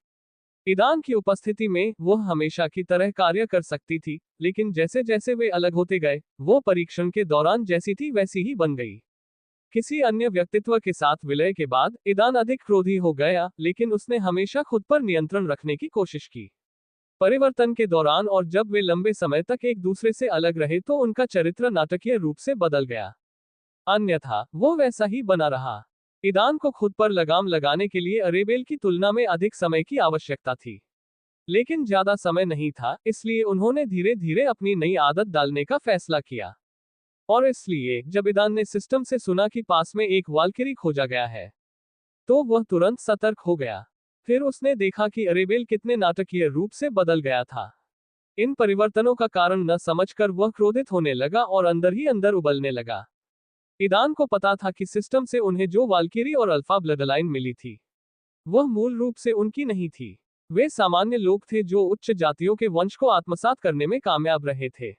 ईदान की उपस्थिति में वह हमेशा की तरह कार्य कर सकती थी, लेकिन जैसे जैसे वे अलग होते गए, वो परीक्षण के दौरान जैसी थी वैसी ही बन गई। किसी अन्य व्यक्तित्व के साथ विलय के बाद ईदान अधिक क्रोधी हो गया, लेकिन उसने हमेशा खुद पर नियंत्रण रखने की कोशिश की। परिवर्तन के दौरान और जब वे लंबे समय तक एक दूसरे से अलग रहे तो उनका चरित्र नाटकीय रूप से बदल गया। अन्यथा वो वैसा ही बना रहा। ईदान को खुद पर लगाम लगाने के लिए अरेबेल की तुलना में अधिक समय की आवश्यकता थी, लेकिन ज्यादा समय नहीं था, इसलिए उन्होंने धीरे धीरे अपनी नई आदत डालने का फैसला किया। और इसलिए जब ईदान ने सिस्टम से सुना कि पास में एक वाल्किरी खोजा गया है, तो वह तुरंत सतर्क हो गया। फिर उसने देखा कि अरेबेल कितने नाटकीय रूप से बदल गया था। इन परिवर्तनों का कारण न समझकर वह क्रोधित होने लगा और अंदर ही अंदर उबलने लगा। ईदान को पता था कि सिस्टम से उन्हें जो वाल्किरी और अल्फा ब्लडलाइन मिली थी, वह मूल रूप से उनकी नहीं थी। वे सामान्य लोग थे जो उच्च जातियों के वंश को आत्मसात करने में कामयाब रहे थे।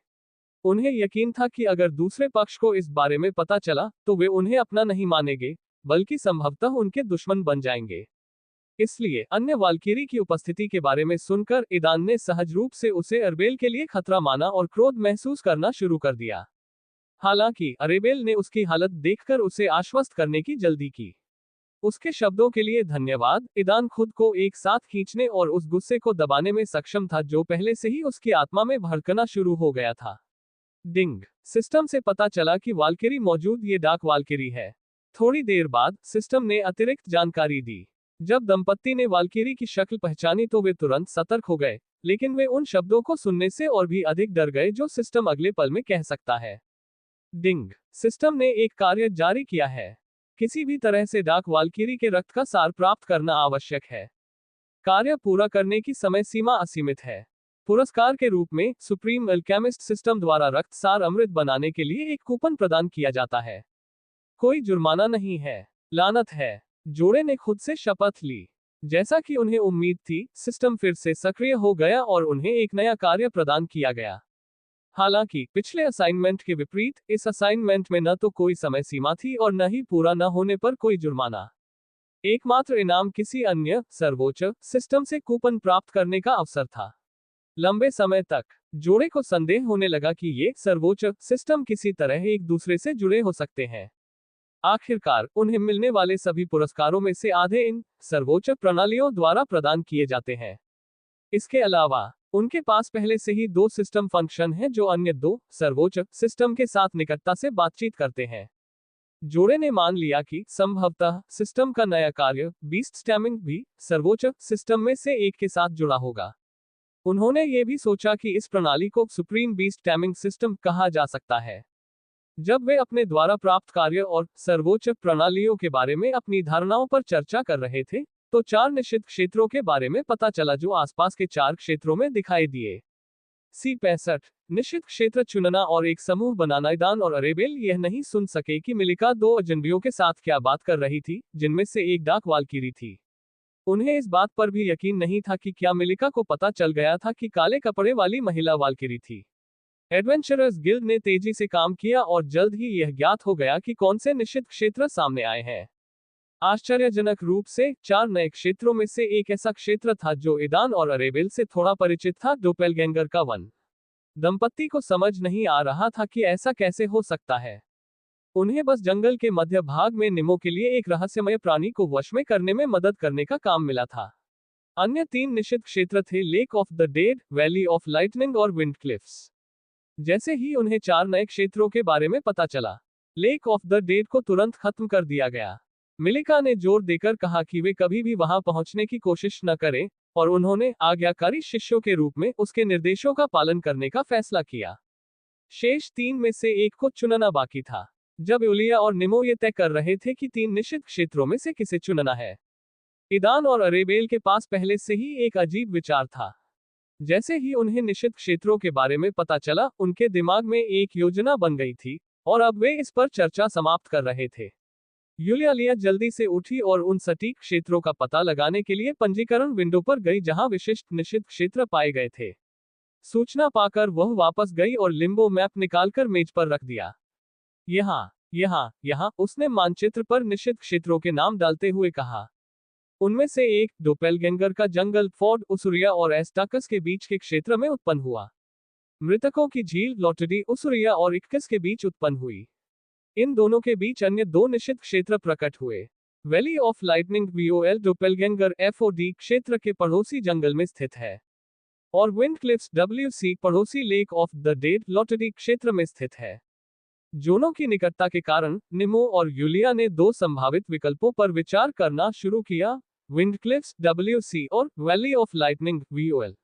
उन्हें यकीन था कि अगर दूसरे पक्ष को इस बारे में पता चला, तो वे उन्हें अपना नहीं मानेंगे, बल्कि संभवतः उनके दुश्मन बन जाएंगे। इसलिए अन्य वाल्किरी की उपस्थिति के बारे में सुनकर ईदान ने सहज रूप से उसे अरेबेल के लिए खतरा माना और क्रोध महसूस करना शुरू कर दिया। हालांकि अरेबेल ने उसकी हालत देखकर उसे आश्वस्त करने की जल्दी की। उसके शब्दों के लिए धन्यवाद। ईदान खुद को एक साथ खींचने और उस गुस्से को दबाने में सक्षम था जो पहले से ही उसकी आत्मा में भड़कना शुरू हो गया था। डिंग। सिस्टम से पता चला कि वाल्किरी मौजूद ये डाक वाल्किरी है। थोड़ी देर बाद सिस्टम ने अतिरिक्त जानकारी दी। जब दंपत्ति ने वाल्किरी की शक्ल पहचानी तो वे तुरंत सतर्क हो गए, लेकिन वे उन शब्दों को सुनने से और भी अधिक डर गए जो सिस्टम अगले पल में कह सकता है। डिंग। सिस्टम ने एक कार्य जारी किया है। किसी भी तरह से डाक वाल्किरी के रक्त का सार प्राप्त करना आवश्यक है। कार्य पूरा करने की समय सीमा असीमित है। पुरस्कार के रूप में सुप्रीम अल्केमिस्ट सिस्टम द्वारा रक्त सार अमृत बनाने के लिए एक कूपन प्रदान किया जाता है। कोई जुर्माना नहीं है। लानत है। जोड़े ने खुद से शपथ ली। जैसा कि उन्हें उम्मीद थी, सिस्टम फिर से सक्रिय हो गया और उन्हें एक नया कार्य प्रदान किया गया। हालांकि पिछले असाइनमेंट के विपरीत, इस असाइनमेंट में न तो कोई समय सीमा थी और न ही पूरा न होने पर कोई जुर्माना। एकमात्र इनाम किसी अन्य सर्वोच्च सिस्टम से कूपन प्राप्त करने का अवसर था। लंबे समय तक जोड़े को संदेह होने लगा कि ये सर्वोच्च सिस्टम किसी तरह एक दूसरे से जुड़े हो सकते हैं। आखिरकार उन्हें मिलने वाले सभी पुरस्कारों में से आधे इन सर्वोच्च प्रणालियों द्वारा प्रदान किए जाते हैं। इसके अलावा उनके पास पहले से ही 2 सिस्टम फंक्शन हैं जो अन्य 2 सर्वोच्च सिस्टम के साथ निकटता से बातचीत करते हैं। जोड़े ने मान लिया कि संभवतः सिस्टम का नया कार्य बीस्ट स्टैमिंग भी सर्वोच्च सिस्टम में से एक के साथ जुड़ा होगा। उन्होंने ये भी सोचा कि इस प्रणाली को सुप्रीम बीस्ट स्टैमिंग सिस्टम कहा जा सकता है। जब वे अपने द्वारा प्राप्त कार्य और सर्वोच्च प्रणालियों के बारे में अपनी धारणाओं पर चर्चा कर रहे थे, तो 4 निश्चित क्षेत्रों के बारे में पता चला जो आसपास के 4 क्षेत्रों में दिखाई दिए। C65 निश्चित क्षेत्र चुनना और एक समूह बनाना। ईदान और अरेबेल यह नहीं सुन सके कि मिलिका 2 अजनबियों के साथ क्या बात कर रही थी, जिनमें से एक डाक वाल्किरी थी। उन्हें इस बात पर भी यकीन नहीं था कि क्या मिलिका को पता चल गया था कि काले कपड़े वाली महिला वाल्किरी थी। एडवेंचरर्स गिल्ड ने तेजी से काम किया और जल्द ही यह ज्ञात हो गया कि कौन से निश्चित क्षेत्र सामने आए हैं। आश्चर्यजनक रूप से 4 नए क्षेत्रों में से एक ऐसा क्षेत्र था जो ईदान और अरेबेल से थोड़ा परिचित था, डोपेलगैंगर का वन। दंपत्ति को समझ नहीं आ रहा था कि ऐसा कैसे हो सकता है। उन्हें बस जंगल के मध्य भाग में निमो के लिए एक रहस्यमय प्राणी को वश में करने में मदद करने का काम मिला था। अन्य 3 निश्चित क्षेत्र थे lake of the dead, valley of lightning और विंड क्लिफ्स। जैसे ही उन्हें 4 नए क्षेत्रों के बारे में पता चला, लेक ऑफ द डेड को तुरंत खत्म कर दिया गया। मिलिका ने जोर देकर कहा कि वे कभी भी वहां पहुंचने की कोशिश न करें, और उन्होंने आज्ञाकारी शिष्यों के रूप में उसके निर्देशों का पालन करने का फैसला किया। शेष 3 में से एक को चुनना बाकी था। जब यूलिया और निमो ये तय कर रहे थे कि 3 निश्चित क्षेत्रों में से किसे चुनना है, ईदान और अरेबेल के पास पहले से ही एक अजीब विचार था। जैसे ही उन्हें निश्चित क्षेत्रों के बारे में पता चला, उनके दिमाग में एक योजना बन गई थी और अब वे इस पर चर्चा समाप्त कर रहे थे। यूलिया जल्दी से उठी और उन सटीक क्षेत्रों का पता लगाने के लिए पंजीकरण विंडो पर गई जहां विशिष्ट निश्चित क्षेत्र पाए गए थे। सूचना पाकर वह वापस गई और लिम्बो मैप निकालकर मेज पर रख दिया। यहाँ, उसने मानचित्र पर निश्चित क्षेत्रों के नाम डालते हुए कहा। उनमें से एक, डोपेलगेंगर का जंगल, फोर्ट उसुरिया और एस्टाकस के बीच के क्षेत्र में उत्पन्न हुआ। मृतकों की झील, लोटडी उसुरिया और इक्कस के बीच उत्पन्न हुई। इन दोनों के बीच अन्य 2 निश्चित क्षेत्र प्रकट हुए। वैली ऑफ लाइटनिंग वीओएल डोपेलगेंगर एफओडी क्षेत्र के पड़ोसी जंगल में स्थित है, और विंड क्लिफ्स डब्ल्यूसी पड़ोसी लेक ऑफ द डेड लोटडी क्षेत्र में स्थित है। जोनों की निकटता के कारण निमो और यूलिया ने 2 संभावित विकल्पों पर विचार करना शुरू किया, विंड क्लिफ्स डब्ल्यूसी और वैली ऑफ लाइटनिंग वीओएल।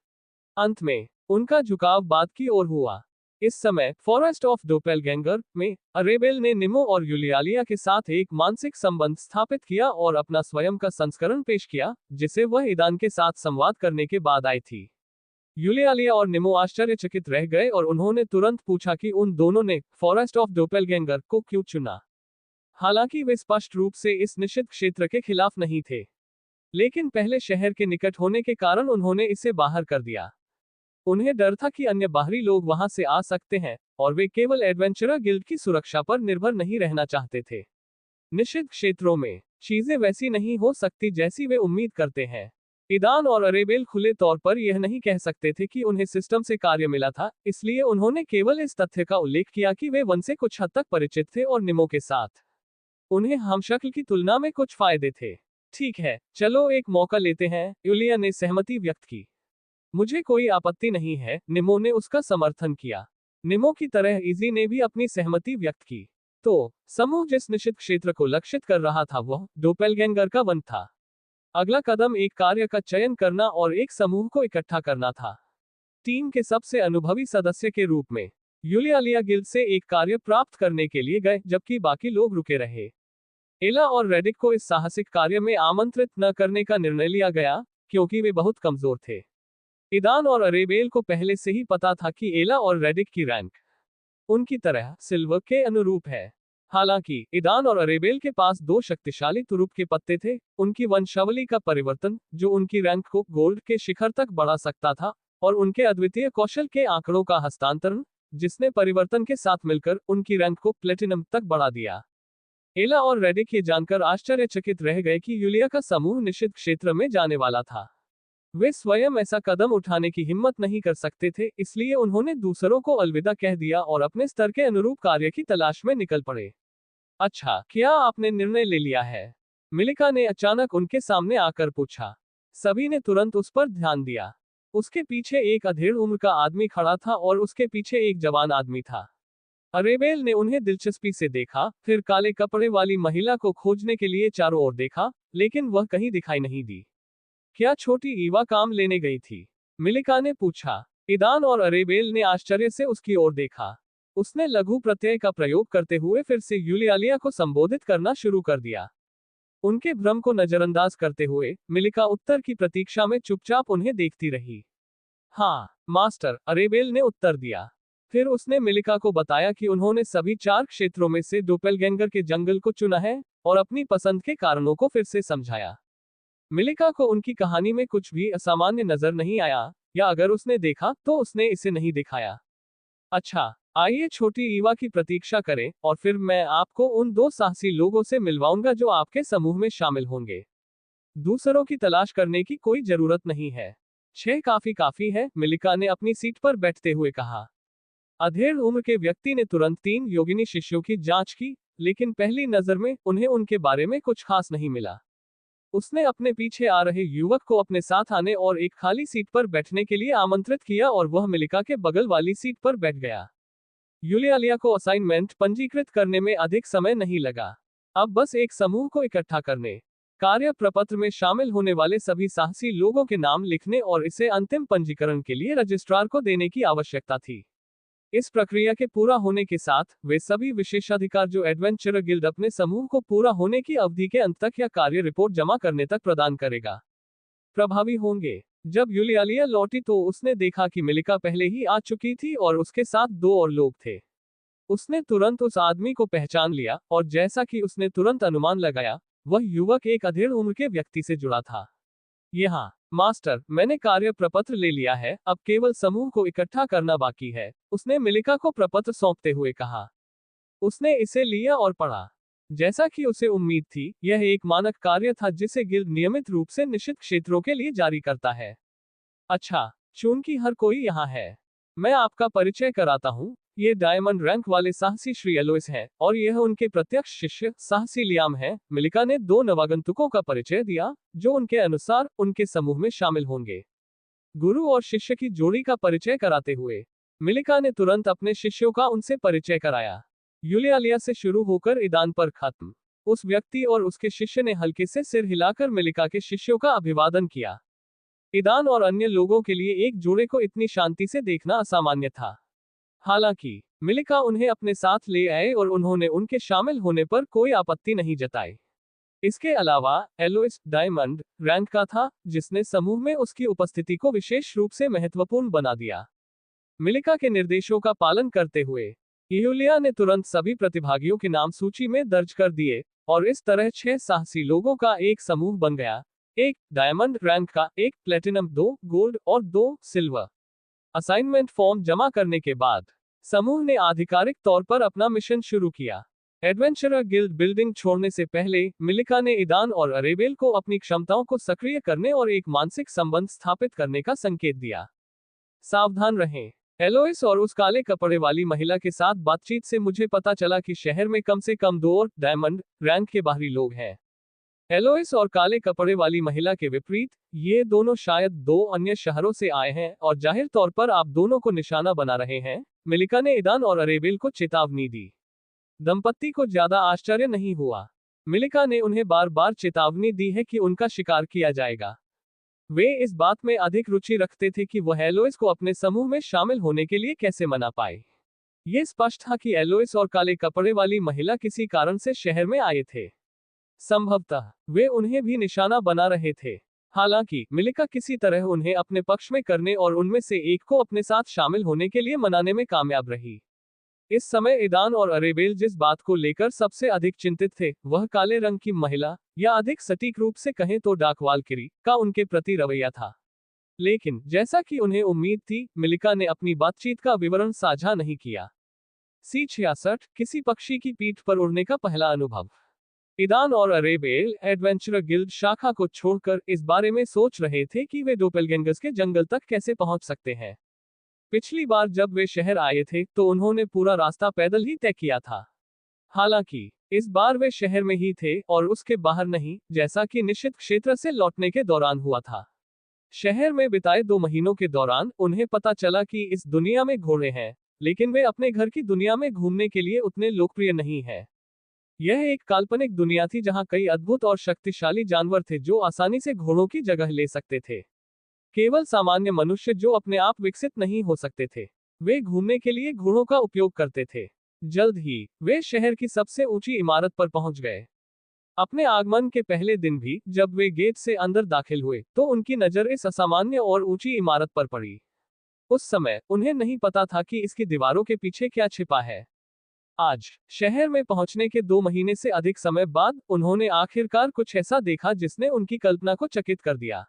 अंत में उनका झुकाव बाद की ओर हुआ। इस समय फॉरेस्ट ऑफ डोपेलगेंगर में अरेबेल ने निमो और यूलिया के साथ एक मानसिक संबंध स्थापित किया और अपना स्वयं का संस्करण पेश किया, जिसे वह ईदान के साथ संवाद करने के बाद आई थी। यूलिया और निमो आश्चर्यचकित रह गए और उन्होंने तुरंत पूछा कि उन दोनों ने फॉरेस्ट ऑफ डोपेलगेंगर को क्यों चुना। हालांकि वे स्पष्ट रूप से इस निश्चित क्षेत्र के खिलाफ नहीं थे, लेकिन पहले शहर के निकट होने के कारण उन्होंने इसे बाहर कर दिया। उन्हें डर था कि अन्य बाहरी लोग वहां से आ सकते हैं, और वे केवल एडवेंचरर गिल्ड की सुरक्षा पर निर्भर नहीं रहना चाहते थे। निश्चित क्षेत्रों में चीजें वैसी नहीं हो सकती जैसी वे उम्मीद करते हैं। ईदान और अरेबेल खुले तौर पर यह नहीं कह सकते थे कि उन्हें सिस्टम से कार्य मिला था, इसलिए उन्होंने केवल इस तथ्य का उल्लेख किया कि वे वन से कुछ हद तक परिचित थे और निमो के साथ उन्हें हमशक्ल की तुलना में कुछ फायदे थे। ठीक है, चलो एक मौका लेते हैं, यूलिया ने सहमति व्यक्त की। मुझे कोई आपत्ति नहीं है, निमो ने उसका समर्थन किया। निमो की तरह इजी ने भी अपनी सहमति व्यक्त की। तो समूह जिस निश्चित क्षेत्र को लक्षित कर रहा था वह डोपेलगेंगर का वन था। अगला कदम एक कार्य का चयन करना और एक समूह को इकट्ठा करना था। टीम के सबसे अनुभवी सदस्य के रूप में यूलिया गिल्ड से एक कार्य प्राप्त करने के लिए गए, जबकि बाकी लोग रुके रहे। एला और रेडिक को इस साहसिक कार्य में आमंत्रित न करने का निर्णय लिया गया, क्योंकि वे बहुत कमजोर थे। ईदान और अरेबेल को पहले से ही पता था कि एला और रेडिक की रैंक उनकी तरह सिल्वर के अनुरूप है। हालांकि ईदान और अरेबेल के पास 2 शक्तिशाली तुरुप के पत्ते थे, उनकी वंशावली का परिवर्तन जो उनकी रैंक को गोल्ड के शिखर तक बढ़ा सकता था, और उनके अद्वितीय कौशल के आंकड़ों का हस्तांतरण, जिसने परिवर्तन के साथ मिलकर उनकी रैंक को प्लेटिनम तक बढ़ा दिया। एला और रेडिक ये जानकर आश्चर्यचकित रह गए कि यूलिया का समूह निश्चित क्षेत्र में जाने वाला था। वे स्वयं ऐसा कदम उठाने की हिम्मत नहीं कर सकते थे, इसलिए उन्होंने दूसरों को अलविदा कह दिया और अपने स्तर के अनुरूप कार्य की तलाश में निकल पड़े। अच्छा, क्या आपने निर्णय ले लिया है? मिलिका ने अचानक उनके सामने आकर पूछा। सभी ने तुरंत उस पर ध्यान दिया। उसके पीछे एक अधेड़ उम्र का आदमी खड़ा था और उसके पीछे एक जवान आदमी था। अरेबेल ने उन्हें दिलचस्पी से देखा, फिर काले कपड़े वाली महिला को खोजने के लिए चारों ओर देखा, लेकिन वह कहीं दिखाई नहीं दी। क्या छोटी ईवा काम लेने गई थी? मिलिका ने पूछा। ईदान और अरेबेल ने आश्चर्य से उसकी ओर देखा। उसने लघु प्रत्यय का प्रयोग करते हुए फिर से यूलिया को संबोधित करना शुरू कर दिया। उनके भ्रम को नजरअंदाज करते हुए मिलिका उत्तर की प्रतीक्षा में चुपचाप उन्हें देखती रही। हाँ, मास्टर, अरेबेल ने उत्तर दिया। फिर उसने मिलिका को बताया कि उन्होंने सभी 4 क्षेत्रों में से डोपेलगेंगर के जंगल को चुना है, और अपनी पसंद के कारणों को फिर से समझाया। मिलिका को उनकी कहानी में कुछ भी असामान्य नजर नहीं आया, या अगर उसने देखा तो उसने इसे नहीं दिखाया। अच्छा, आइए छोटी ईवा की प्रतीक्षा करें, और फिर मैं आपको उन 2 साहसी लोगों से मिलवाऊंगा जो आपके समूह में शामिल होंगे। दूसरों की तलाश करने की कोई जरूरत नहीं है। 6 काफी है, मिलिका ने अपनी सीट पर बैठते हुए कहा। अधेड़ उम्र के व्यक्ति ने तुरंत 3 योगिनी शिष्यों की जांच की, लेकिन पहली नजर में उन्हें उनके बारे में कुछ खास नहीं मिला। उसने अपने पीछे आ रहे युवक को अपने साथ आने और एक खाली सीट पर बैठने के लिए आमंत्रित किया, और वह मिलिका के बगल वाली सीट पर बैठ गया। यूलिया को असाइनमेंट पंजीकृत करने में अधिक समय नहीं लगा। अब बस एक समूह को इकट्ठा करने कार्य प्रपत्र में शामिल होने वाले सभी साहसी लोगों के नाम लिखने और इसे अंतिम पंजीकरण के लिए रजिस्ट्रार को देने की आवश्यकता थी। इस प्रक्रिया के पूरा होने के साथ वे सभी विशेषाधिकार जो एडवेंचरर गिल्ड अपने समूह को पूरा होने की अवधि के अंत तक या कार्य रिपोर्ट जमा करने तक प्रदान करेगा, प्रभावी होंगे। जब यूलियालिया लौटी तो उसने देखा कि मिलिका पहले ही आ चुकी थी और उसके साथ 2 और लोग थे। उसने तुरंत उस आदमी को पहचान लिया और जैसा कि उसने तुरंत अनुमान लगाया, वह युवक एक अधेड़ उम्र के व्यक्ति से जुड़ा था। यहाँ मास्टर, मैंने कार्य प्रपत्र ले लिया है, अब केवल समूह को इकट्ठा करना बाकी है, उसने मिलिका को प्रपत्र सौंपते हुए कहा। उसने इसे लिया और पढ़ा। जैसा कि उसे उम्मीद थी, यह एक मानक कार्य था जिसे गिल्ड नियमित रूप से निश्चित क्षेत्रों के लिए जारी करता है। अच्छा, चूंकि हर कोई यहाँ है, मैं आपका परिचय कराता हूँ। ये डायमंड रैंक वाले साहसी श्री एलोइस हैं और यह उनके प्रत्यक्ष शिष्य साहसी लियाम है। मिलिका ने 2 नवागंतुकों का परिचय दिया जो उनके अनुसार उनके समूह में शामिल होंगे। गुरु और शिष्य की जोड़ी का परिचय कराते हुए मिलिका ने तुरंत अपने शिष्यों का उनसे परिचय कराया। यूलियालिया से शुरू होकर ईदान पर खत्म। उस व्यक्ति और उसके शिष्य ने हल्के से सिर हिलाकर मिलिका के शिष्यों का अभिवादन किया। ईदान और अन्य लोगों के लिए एक जोड़े को इतनी शांति से देखना असामान्य था। हालांकि मिलिका उन्हें अपने साथ ले आए और उन्होंने उनके शामिल होने पर कोई आपत्ति नहीं जताई। इसके अलावा एलोइस डायमंड रैंक का था, जिसने समूह में उसकी उपस्थिति को विशेष रूप से महत्वपूर्ण बना दिया। मिलिका के निर्देशों का पालन करते हुए यूलिया ने तुरंत सभी प्रतिभागियों के नाम सूची में दर्ज कर दिए और इस तरह 6 साहसी लोगों का एक समूह बन गया, 1 डायमंड रैंक का, 1 प्लेटिनम, 2 गोल्ड और 2 सिल्वर। असाइनमेंट फॉर्म जमा करने के बाद समूह ने आधिकारिक तौर पर अपना मिशन शुरू किया। एडवेंचरर गिल्ड बिल्डिंग छोड़ने से पहले मिलिका ने ईदान और अरेबेल को अपनी क्षमताओं को सक्रिय करने और एक मानसिक संबंध स्थापित करने का संकेत दिया। सावधान रहें, एलोइस और उस काले कपड़े वाली महिला के साथ बातचीत से मुझे पता चला कि शहर में कम से कम 2 और डायमंड रैंक के बाहरी लोग हैं। एलोइस और काले कपड़े वाली महिला के विपरीत, ये दोनों शायद 2 अन्य शहरों से आए हैं और जाहिर तौर पर आप दोनों को निशाना बना रहे हैं। मिलिका ने ईदान और अरेबेल को चेतावनी दी। दंपत्ति को ज्यादा आश्चर्य नहीं हुआ। मिलिका ने उन्हें बार बार चेतावनी दी है कि उनका शिकार किया जाएगा। वे इस बात में अधिक रुचि रखते थे कि वह एलोइस को अपने समूह में शामिल होने के लिए कैसे मना पाए। यह स्पष्ट था कि एलोइस और काले कपड़े वाली महिला किसी कारण से शहर में आए थे। संभवतः वे उन्हें भी निशाना बना रहे थे। हालांकि मिलिका किसी तरह उन्हें अपने पक्ष में करने और उनमें से एक को अपने साथ शामिल होने के लिए मनाने में कामयाब रही। इस समय ईदान और अरेबेल जिस बात को लेकर सबसे अधिक चिंतित थे, वह काले रंग की महिला, या अधिक सटीक रूप से कहें तो डाक वाल्किरी, का उनके प्रति रवैया था। लेकिन जैसा कि उन्हें उम्मीद थी, मिलिका ने अपनी बातचीत का विवरण साझा नहीं किया। C66 किसी पक्षी की पीठ पर उड़ने का पहला अनुभव। ईदान और अरेबेल एडवेंचरर गिल्ड शाखा को छोड़कर इस बारे में सोच रहे थे कि वे डोपेलगैंगर्स के जंगल तक कैसे पहुंच सकते हैं। पिछली बार जब वे शहर आए थे तो उन्होंने पूरा रास्ता पैदल ही तय किया था। हालांकि इस बार वे शहर में ही थे और उसके बाहर नहीं, जैसा कि निश्चित क्षेत्र से लौटने के दौरान हुआ था। शहर में बिताए 2 महीनों के दौरान उन्हें पता चला कि इस दुनिया में घोड़े हैं, लेकिन वे अपने घर की दुनिया में घूमने के लिए उतने लोकप्रिय नहीं हैं। यह एक काल्पनिक दुनिया थी जहां कई अद्भुत और शक्तिशाली जानवर थे जो आसानी से घोड़ों की जगह ले सकते थे। केवल सामान्य मनुष्य जो अपने आप विकसित नहीं हो सकते थे, वे घूमने के लिए घोड़ों का उपयोग करते थे। जल्द ही वे शहर की सबसे ऊंची इमारत पर पहुंच गए। अपने आगमन के पहले दिन भी जब वे गेट से अंदर दाखिल हुए तो उनकी नजर इस असामान्य और ऊंची इमारत पर पड़ी। उस समय उन्हें नहीं पता था कि इसकी दीवारों के पीछे क्या छिपा है। आज शहर में पहुंचने के 2 महीने से अधिक समय बाद उन्होंने आखिरकार कुछ ऐसा देखा जिसने उनकी कल्पना को चकित कर दिया।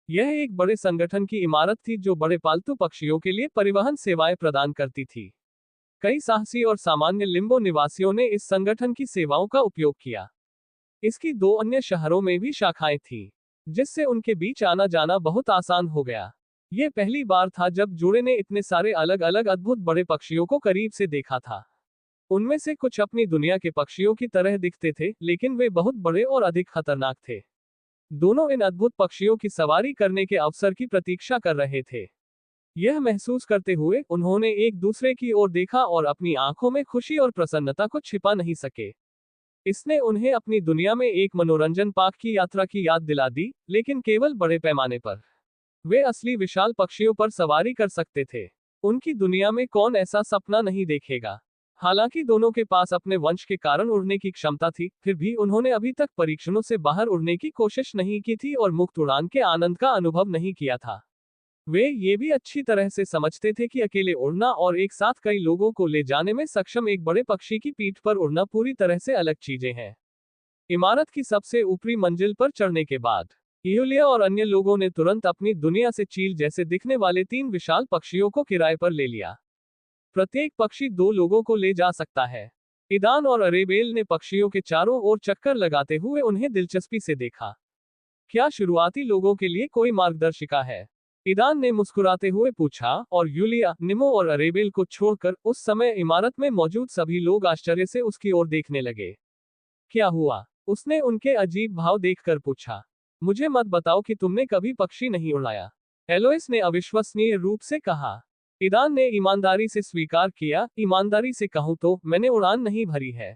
यह एक बड़े संगठन की इमारत थी जो बड़े पालतू पक्षियों के लिए परिवहन सेवाएं प्रदान करती थी। कई साहसी और सामान्य लिम्बो निवासियों ने इस संगठन की सेवाओं का उपयोग किया। इसकी 2 अन्य शहरों में भी शाखाएं थीं, जिससे उनके बीच आना जाना बहुत आसान हो गया। यह पहली बार था जब जोड़े ने इतने सारे अलग अलग अद्भुत बड़े पक्षियों को करीब से देखा था। उनमें से कुछ अपनी दुनिया के पक्षियों की तरह दिखते थे, लेकिन वे बहुत बड़े और अधिक खतरनाक थे। दोनों इन अद्भुत पक्षियों की सवारी करने के अवसर की प्रतीक्षा कर रहे थे। यह महसूस करते हुए उन्होंने एक दूसरे की ओर देखा और अपनी आंखों में खुशी और प्रसन्नता को छिपा नहीं सके। इसने उन्हें अपनी दुनिया में एक मनोरंजन पार्क की यात्रा की याद दिला दी, लेकिन केवल बड़े पैमाने पर। वे असली विशाल पक्षियों पर सवारी कर सकते थे। उनकी दुनिया में कौन ऐसा सपना नहीं देखेगा। हालांकि दोनों के पास अपने वंश के कारण उड़ने की क्षमता थी, फिर भी उन्होंने अभी तक परीक्षणों से बाहर उड़ने की कोशिश नहीं की थी और मुक्त उड़ान के आनंद का अनुभव नहीं किया था। वे ये भी अच्छी तरह से समझते थे कि अकेले उड़ना और एक साथ कई लोगों को ले जाने में सक्षम एक बड़े पक्षी की पीठ पर उड़ना पूरी तरह से अलग चीजें हैं। इमारत की सबसे ऊपरी मंजिल पर चढ़ने के बाद यूलिया और अन्य लोगों ने तुरंत अपनी दुनिया से चील जैसे दिखने वाले 3 विशाल पक्षियों को किराए पर ले लिया। प्रत्येक पक्षी 2 लोगों को ले जा सकता है। ईदान और अरेबेल ने पक्षियों के चारों ओर चक्कर लगाते हुए उन्हें दिलचस्पी से देखा। क्या शुरुआती लोगों के लिए कोई मार्गदर्शिका है? ईदान ने मुस्कुराते हुए पूछा, और यूलिया, निमो और अरेबेल को छोड़कर उस समय इमारत में मौजूद सभी लोग आश्चर्य से उसकी ओर देखने लगे। क्या हुआ? उसने उनके अजीब भाव देखकर पूछा। मुझे मत बताओ कि तुमने कभी पक्षी नहीं उड़ाया, एलोइस ने अविश्वसनीय रूप से कहा। ईदान ने ईमानदारी से स्वीकार किया, ईमानदारी से कहूं तो मैंने उड़ान नहीं भरी है।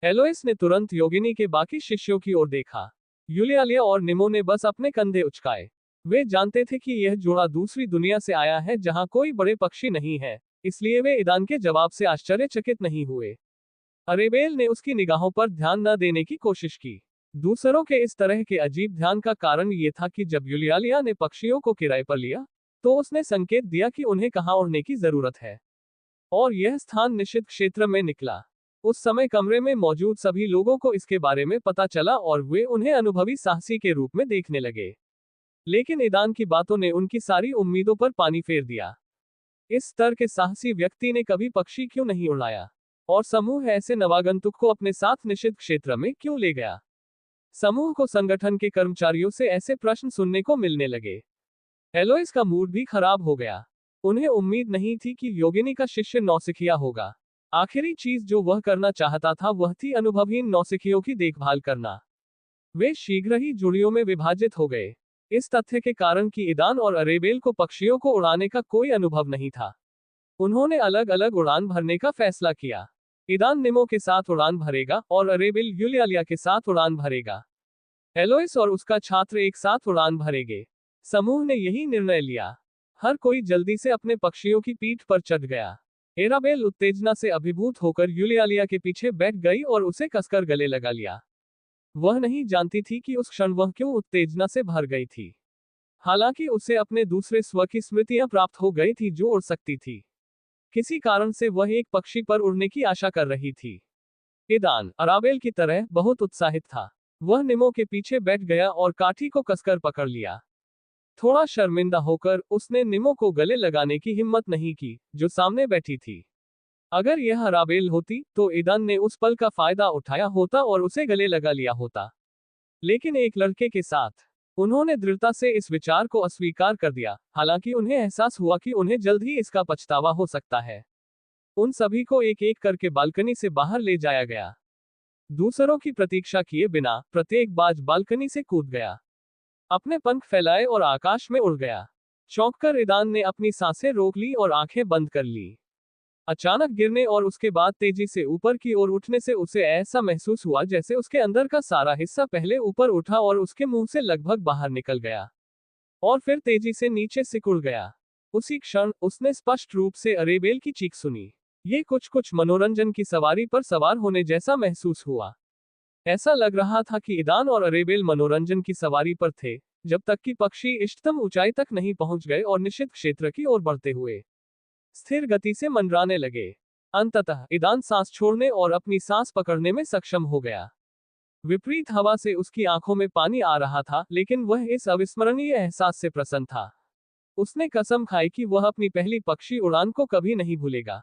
एलोइस ने तुरंत योगिनी के बाकी शिष्यों की ओर देखा। यूलिया और निमो ने बस अपने कंधे उचकाए। वे जानते थे कि यह जोड़ा दूसरी दुनिया से आया है जहां कोई बड़े पक्षी नहीं है, इसलिए वे ईदान के जवाब से आश्चर्यचकित नहीं हुए। अरेबेल ने उसकी निगाहों पर ध्यान न देने की कोशिश की। दूसरों के इस तरह के अजीब ध्यान का कारण ये था कि जब यूलिया ने पक्षियों को किराए पर लिया, तो उसने संकेत दिया कि उन्हें कहां उड़ने की जरूरत है। और यह स्थान निषिद्ध क्षेत्र में निकला। उस समय कमरे में मौजूद सभी लोगों को इसके बारे में पता चला और वे उन्हें अनुभवी साहसी के रूप में देखने लगे। लेकिन ईदान की बातों ने उनकी सारी उम्मीदों पर पानी फेर दिया। इस स्तर के साहसी व्यक्ति ने कभी पक्षी क्यों नहीं उड़ाया? और समूह ऐसे नवागंतुक को अपने साथ निषिद्ध क्षेत्र में क्यों ले गया? समूह को संगठन के कर्मचारियों से ऐसे प्रश्न सुनने को मिलने लगे। एलोइस का मूड भी खराब हो गया। उन्हें उम्मीद नहीं थी कि योगिनी का शिष्य नौसिखिया होगा। आखिरी चीज जो वह करना चाहता था वह थी अनुभवहीन नौसिखियों की देखभाल करना। वे शीघ्र ही जुड़ियों में विभाजित हो गए, इस तथ्य के कारण कि ईदान और अरेबेल को पक्षियों को उड़ाने का कोई अनुभव नहीं था। उन्होंने अलग अलग उड़ान भरने का फैसला किया। ईदान निमो के साथ उड़ान भरेगा और अरेबेल यूलिया के साथ उड़ान भरेगा। एलोइस और उसका छात्र एक साथ उड़ान भरेंगे। समूह ने यही निर्णय लिया। हर कोई जल्दी से अपने पक्षियों की पीठ पर चढ़ गया। एराबेल उत्तेजना से अभिभूत होकर यूलिया के पीछे बैठ गई और उसे कसकर गले लगा लिया। वह नहीं जानती थी कि उस क्षण वह क्यों उत्तेजना से भर गई थी। हालांकि उसे अपने दूसरे स्व की स्मृतियां प्राप्त हो गई थी जो उड़ सकती थी। किसी कारण से वह एक पक्षी पर उड़ने की आशा कर रही थी। ईदान, अराबेल की तरह, बहुत उत्साहित था। वह निमो के पीछे बैठ गया और काठी को कसकर पकड़ लिया। थोड़ा शर्मिंदा होकर उसने निमो को गले लगाने की हिम्मत नहीं की, जो सामने बैठी थी। अगर यह अराबेल होती, तो ईदान ने उस पल का फायदा उठाया होता और उसे गले लगा लिया होता। लेकिन एक लड़के के साथ, उन्होंने दृढ़ता से इस विचार को अस्वीकार कर दिया, हालांकि उन्हें एहसास हुआ कि उन्हें जल्द ही इसका पछतावा हो सकता है। उन सभी को एक एक करके बालकनी से बाहर ले जाया गया। दूसरों की प्रतीक्षा किए बिना प्रत्येक बाज बालकनी से कूद गया, अपने पंख फैलाए और आकाश में उड़ गया। चौंककर ईदान ने अपनी सांसें रोक ली और आंखें बंद कर ली। अचानक गिरने और उसके बाद तेजी से ऊपर की ओर उठने से उसे ऐसा महसूस हुआ जैसे उसके अंदर का सारा हिस्सा पहले ऊपर उठा और उसके मुंह से लगभग बाहर निकल गया, और फिर तेजी से नीचे सिकुड़ गया। उसी क्षण उसने स्पष्ट रूप से अरेबेल की चीख सुनी। ये कुछ मनोरंजन की सवारी पर सवार होने जैसा महसूस हुआ। ऐसा लग रहा था कि ईदान और अरेबेल मनोरंजन की सवारी पर थे, जब तक कि पक्षी इष्टतम ऊंचाई तक नहीं पहुंच गए और निश्चित क्षेत्र की ओर बढ़ते हुए स्थिर गति से मंडराने लगे। अंततः ईदान सांस छोड़ने और अपनी सांस पकड़ने में सक्षम हो गया। विपरीत हवा से उसकी आंखों में पानी आ रहा था, लेकिन वह इस अविस्मरणीय एहसास से प्रसन्न था। उसने कसम खाई कि वह अपनी पहली पक्षी उड़ान को कभी नहीं भूलेगा।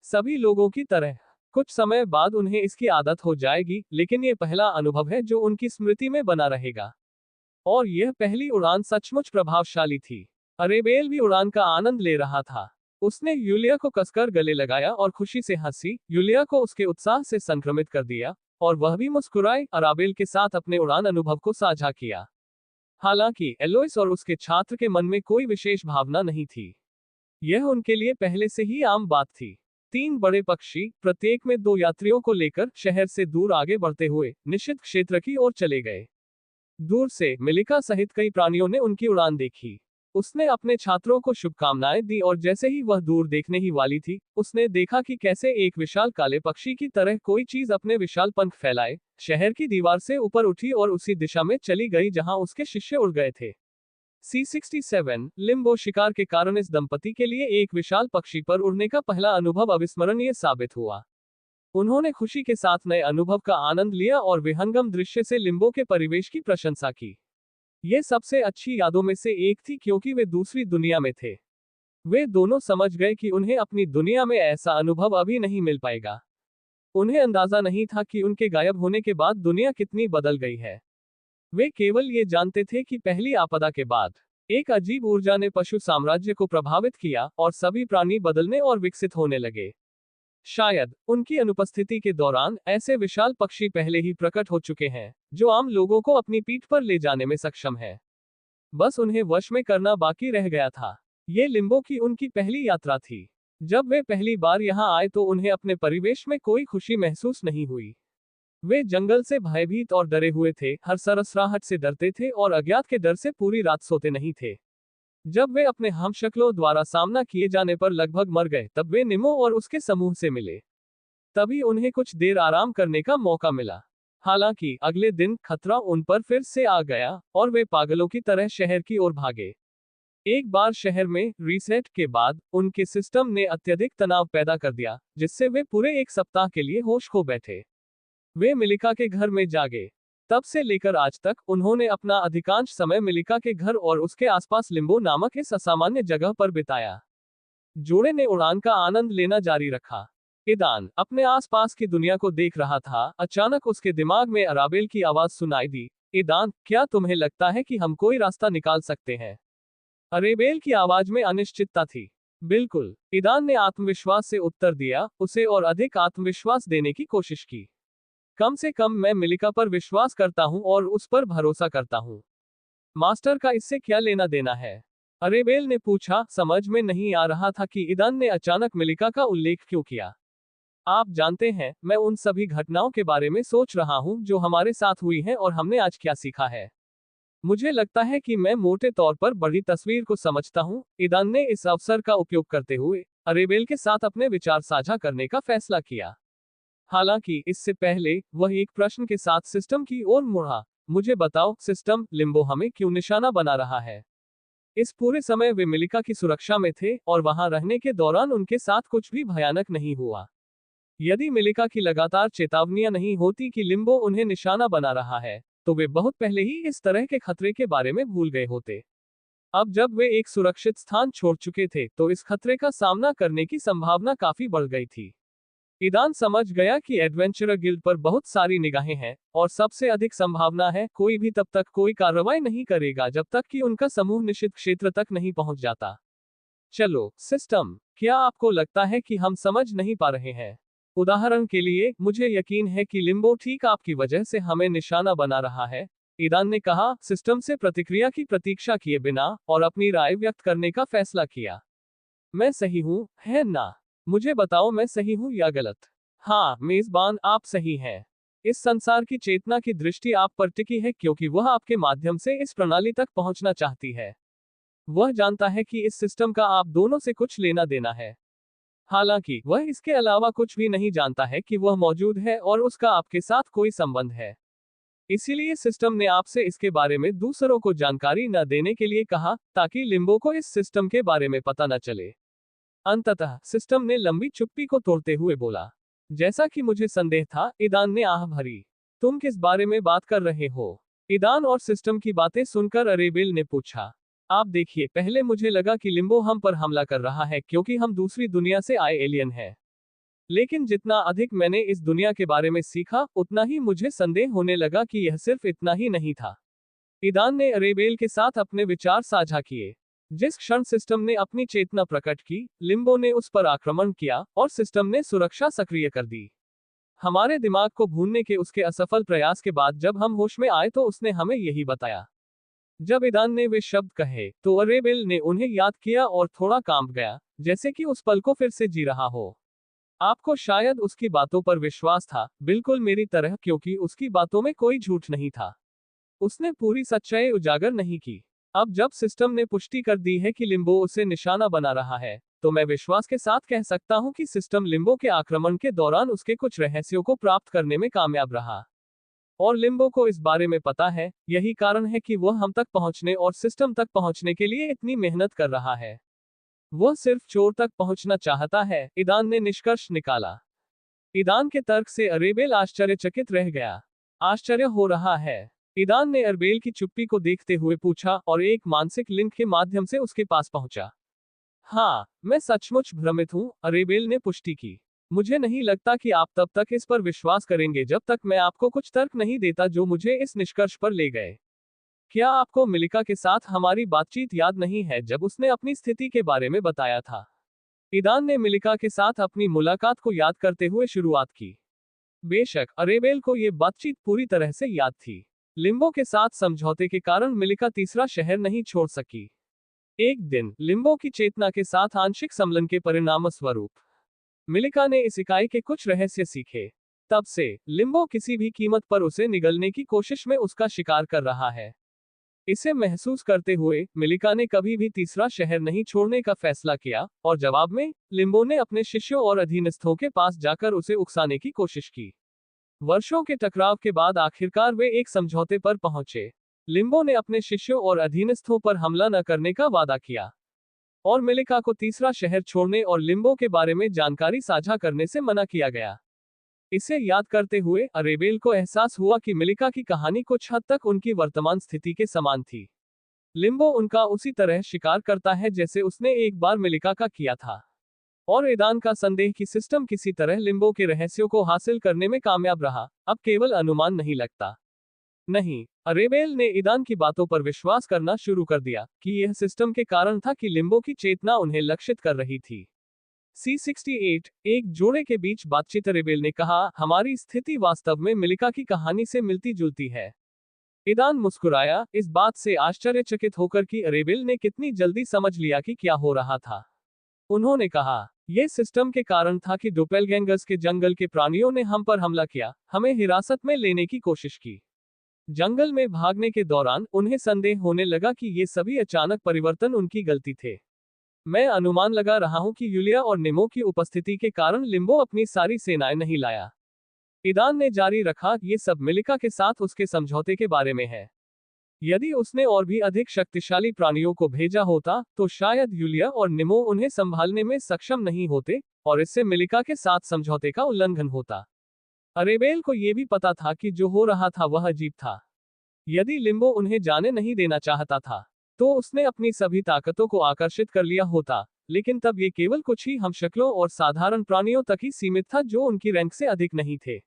सभी लोगों की तरह कुछ समय बाद उन्हें इसकी आदत हो जाएगी, लेकिन ये पहला अनुभव है जो उनकी स्मृति में बना रहेगा। और यह पहली उड़ान सचमुच प्रभावशाली थी। अरेबेल भी उड़ान का आनंद ले रहा था। उसने यूलिया को कसकर गले लगाया और खुशी से हंसी, यूलिया को उसके उत्साह से संक्रमित कर दिया, और वह भी मुस्कुराई, अराबेल के साथ अपने उड़ान अनुभव को साझा किया। हालांकि एलोइस और उसके छात्र के मन में कोई विशेष भावना नहीं थी। यह उनके लिए पहले से ही आम बात थी। 3 बड़े पक्षी, प्रत्येक में 2 यात्रियों को लेकर शहर से दूर आगे बढ़ते हुए निश्चित क्षेत्र की ओर चले गए। दूर से मिलिका सहित कई प्राणियों ने उनकी उड़ान देखी। उसने अपने छात्रों को शुभकामनाएं दी और जैसे ही वह दूर देखने ही वाली थी, उसने देखा कि कैसे एक विशाल काले पक्षी की तरह कोई चीज अपने विशाल पंख फैलाए शहर की दीवार से ऊपर उठी और उसी दिशा में चली गई जहां उसके शिष्य उड़ गए थे। C67 लिम्बो शिकार के कारण इस दंपति के लिए एक विशाल पक्षी पर उड़ने का पहला अनुभव अविस्मरणीय साबित हुआ। उन्होंने खुशी के साथ नए अनुभव का आनंद लिया और विहंगम दृश्य से लिम्बो के परिवेश की प्रशंसा की। ये सबसे अच्छी यादों में से एक थी क्योंकि वे दूसरी दुनिया में थे। वे दोनों समझ गए कि उन्हें अपनी दुनिया में ऐसा अनुभव अभी नहीं मिल पाएगा। उन्हें अंदाजा नहीं था कि उनके गायब होने के बाद दुनिया कितनी बदल गई है। वे केवल ये जानते थे कि पहली आपदा के बाद एक अजीब ऊर्जा ने पशु साम्राज्य को प्रभावित किया और सभी प्राणी बदलने और विकसित होने लगे। शायद उनकी अनुपस्थिति के दौरान ऐसे विशाल पक्षी पहले ही प्रकट हो चुके हैं, जो आम लोगों को अपनी पीठ पर ले जाने में सक्षम है। बस उन्हें वश में करना बाकी रह गया था। ये लिम्बो की उनकी पहली यात्रा थी। जब वे पहली बार यहाँ आए तो उन्हें अपने परिवेश में कोई खुशी महसूस नहीं हुई। वे जंगल से भयभीत और डरे हुए थे, हर सरसराहट से डरते थे और अज्ञात के डर से पूरी रात सोते नहीं थे। जब वे अपने हमशक्लों द्वारा सामना किए जाने पर लगभग मर गए, तब वे निमो और उसके समूह से मिले। तभी उन्हें कुछ देर आराम करने का मौका मिला। हालांकि अगले दिन खतरा उन पर फिर से आ गया और वे पागलों की तरह शहर की ओर भागे। एक बार शहर में रीसेट के बाद उनके सिस्टम ने अत्यधिक तनाव पैदा कर दिया, जिससे वे पूरे 1 सप्ताह के लिए होश खो बैठे। वे मिलिका के घर में जागे। तब से लेकर आज तक उन्होंने अपना अधिकांश समय मिलिका के घर और उसके आसपास लिम्बो नामक इस असामान्य जगह पर बिताया। जोड़े ने उड़ान का आनंद लेना जारी रखा। ईदान अपने आसपास की दुनिया को देख रहा था। अचानक उसके दिमाग में अराबेल की आवाज सुनाई दी। ईदान, क्या तुम्हें लगता है कि हम कोई रास्ता निकाल सकते हैं? अरेबेल की आवाज में अनिश्चितता थी। बिल्कुल, ईदान ने आत्मविश्वास से उत्तर दिया, उसे और अधिक आत्मविश्वास देने की कोशिश की। कम से कम मैं मिलिका पर विश्वास करता हूं और उस पर भरोसा करता हूं। मास्टर का इससे क्या लेना देना है? अरेबेल ने पूछा। समझ में नहीं आ रहा था कि ईदान ने अचानक मिलिका का उल्लेख क्यों किया। आप जानते हैं, मैं उन सभी घटनाओं के बारे में सोच रहा हूं जो हमारे साथ हुई हैं और हमने आज क्या सीखा है। मुझे लगता है कि मैं मोटे तौर पर बड़ी तस्वीर को समझता हूं। ईदान ने इस अवसर का उपयोग करते हुए अरेबेल के साथ अपने विचार साझा करने का फैसला किया। हालांकि इससे पहले वह एक प्रश्न के साथ सिस्टम की ओर मुड़ा। मुझे बताओ सिस्टम, लिम्बो हमें क्यों निशाना बना रहा है? इस पूरे समय वे मिलिका की सुरक्षा में थे और वहां रहने के दौरान उनके साथ कुछ भी भयानक नहीं हुआ। यदि मिलिका की लगातार चेतावनियां नहीं होती कि लिम्बो उन्हें निशाना बना रहा है, तो वे बहुत पहले ही इस तरह के खतरे के बारे में भूल गए होते। अब जब वे एक सुरक्षित स्थान छोड़ चुके थे, तो इस खतरे का सामना करने की संभावना काफी बढ़ गई थी। ईदान समझ गया कि एडवेंचरर गिल्ड पर बहुत सारी निगाहें हैं और सबसे अधिक संभावना है कोई भी तब तक कोई कार्रवाई नहीं करेगा जब तक कि उनका समूह निश्चित क्षेत्र तक नहीं पहुंच जाता। चलो सिस्टम, क्या आपको लगता है कि हम समझ नहीं पा रहे हैं? उदाहरण के लिए, मुझे यकीन है कि लिम्बो ठीक आपकी वजह से हमें निशाना बना रहा है। ईदान ने कहा, सिस्टम से प्रतिक्रिया की प्रतीक्षा किए बिना और अपनी राय व्यक्त करने का फैसला किया। मैं सही हूं, है ना? मुझे बताओ मैं सही हूं या गलत? हाँ मेजबान, आप सही हैं। इस संसार की चेतना की दृष्टि आप पर टिकी है क्योंकि वह आपके माध्यम से इस प्रणाली तक पहुंचना चाहती है। वह जानता है कि इस सिस्टम का आप दोनों से कुछ लेना देना है। हालांकि वह इसके अलावा कुछ भी नहीं जानता है कि वह मौजूद है और उसका आपके साथ कोई संबंध है। इसीलिए सिस्टम ने आपसे इसके बारे में दूसरों को जानकारी न देने के लिए कहा, ताकि लिम्बो को इस सिस्टम के बारे में पता न चले। अंततः सिस्टम ने लंबी चुप्पी को तोड़ते हुए बोला, जैसा कि मुझे संदेह था। ईदान ने आह भरी। तुम किस बारे में बात कर रहे हो? ईदान और सिस्टम की बातें सुनकर अरेबेल ने पूछा। आप देखिए, पहले मुझे लगा कि लिम्बो हम पर हमला कर रहा है क्योंकि हम दूसरी दुनिया से आए एलियन हैं। लेकिन जितना अधिक मैंने इस दुनिया के बारे में सीखा, उतना ही मुझे संदेह होने लगा कि यह सिर्फ इतना ही नहीं था। ईदान ने अरेबेल के साथ अपने विचार साझा किए। जिस क्षण सिस्टम ने अपनी चेतना प्रकट की, लिम्बो ने उस पर आक्रमण किया और सिस्टम ने सुरक्षा सक्रिय कर दी। हमारे दिमाग को भूनने के उसके असफल प्रयास के बाद जब हम होश में आए तो उसने हमें यही बताया। जब ईदान ने वे शब्द कहे, तो अरेबेल ने उन्हें याद किया और थोड़ा कांप गया, जैसे कि उस पल को फिर से जी रहा हो। आपको शायद उसकी बातों पर विश्वास था, बिल्कुल मेरी तरह, क्योंकि उसकी बातों में कोई झूठ नहीं था। उसने पूरी सच्चाई उजागर नहीं की। अब जब सिस्टम ने पुष्टि कर दी है कि लिम्बो उसे निशाना बना रहा है, तो मैं विश्वास के साथ कह सकता हूं कि सिस्टम लिम्बो के आक्रमण के दौरान उसके कुछ रहस्यों को प्राप्त करने में कामयाब रहा। और लिम्बो को इस बारे में पता है, यही कारण है कि वह हम तक पहुंचने और सिस्टम तक पहुंचने के लिए इतनी मेहनत कर रहा है। वह सिर्फ चोर तक पहुंचना चाहता है, ईदान ने निष्कर्ष निकाला। ईदान के तर्क से अरेबेल आश्चर्यचकित रह गया। आश्चर्य हो रहा है? ईदान ने अरबेल की चुप्पी को देखते हुए पूछा और एक मानसिक लिंक के माध्यम से उसके पास पहुंचा। हाँ, मैं सचमुच भ्रमित हूं, अरेबेल ने पुष्टि की। मुझे नहीं लगता कि आप तब तक इस पर विश्वास करेंगे जब तक मैं आपको कुछ तर्क नहीं देता जो मुझे इस निष्कर्ष पर ले गए। क्या आपको मिलिका के साथ हमारी बातचीत याद नहीं है जब उसने अपनी स्थिति के बारे में बताया था? ईदान ने मिलिका के साथ अपनी मुलाकात को याद करते हुए शुरुआत की। बेशक, अरेबेल को ये बातचीत पूरी तरह से याद थी। लिम्बो के साथ समझौते के कारण मिलिका तीसरा शहर नहीं छोड़ सकी। एक दिन, लिम्बो की चेतना के साथ आंशिक सम्मिलन के परिणाम स्वरूप मिलिका ने इस इकाई के कुछ रहस्य सीखे। तब से, लिम्बो किसी भी कीमत पर उसे निगलने की कोशिश में उसका शिकार कर रहा है। इसे महसूस करते हुए, मिलिका ने कभी भी तीसरा शहर नहीं छोड़ने का फैसला किया, और जवाब में, लिम्बो ने अपने शिष्यों और अधीनस्थों के पास जाकर उसे उकसाने की कोशिश की। वर्षों के टकराव के बाद आखिरकार वे एक समझौते पर पहुंचे। लिम्बो ने अपने शिष्यों और अधीनस्थों पर हमला न करने का वादा किया, और मिलिका को तीसरा शहर छोड़ने और लिम्बो के बारे में जानकारी साझा करने से मना किया गया। इसे याद करते हुए, अरेबेल को एहसास हुआ कि मिलिका की कहानी कुछ हद तक उनकी वर्तमान स्थिति के समान थी। लिम्बो उनका उसी तरह शिकार करता है जैसे उसने एक बार मिलिका का किया था। और ईदान का संदेह कि सिस्टम किसी तरह लिम्बो के रहस्यों को हासिल करने में कामयाब रहा, अब केवल अनुमान नहीं लगता। नहीं, अरेबेल ने ईदान की बातों पर विश्वास करना शुरू कर दिया कि यह सिस्टम के कारण था कि लिम्बो की चेतना उन्हें लक्षित कर रही थी। C68, एक जोड़े के बीच बातचीत। अरेबेल ने कहा, हमारी स्थिति वास्तव में मिलिका की कहानी से मिलती जुलती है। ईदान मुस्कुराया, इस बात से आश्चर्यचकित होकर कि अरेबेल ने कितनी जल्दी समझ लिया कि क्या हो रहा था। उन्होंने कहा, यह सिस्टम के कारण था कि डोपेलगैंगर्स के जंगल के प्राणियों ने हम पर हमला किया, हमें हिरासत में लेने की कोशिश की। जंगल में भागने के दौरान उन्हें संदेह होने लगा कि ये सभी अचानक परिवर्तन उनकी गलती थे। मैं अनुमान लगा रहा हूं कि यूलिया और निमो की उपस्थिति के कारण लिम्बो अपनी सारी सेनाएं नहीं लाया। ईदान ने जारी रखा, ये सब मिलिका के साथ उसके समझौते के बारे में है। यदि उसने और भी अधिक शक्तिशाली प्राणियों को भेजा होता, तो शायद यूलिया और निमो उन्हें संभालने में सक्षम नहीं होते, और इससे मिलिका के साथ समझौते का उल्लंघन होता। अरेबेल को यह भी पता था कि जो हो रहा था वह अजीब था। यदि लिम्बो उन्हें जाने नहीं देना चाहता था, तो उसने अपनी सभी ताकतों को आकर्षित कर लिया होता, लेकिन तब ये केवल कुछ ही हमशक्लों और साधारण प्राणियों तक ही सीमित था जो उनकी रैंक से अधिक नहीं थे।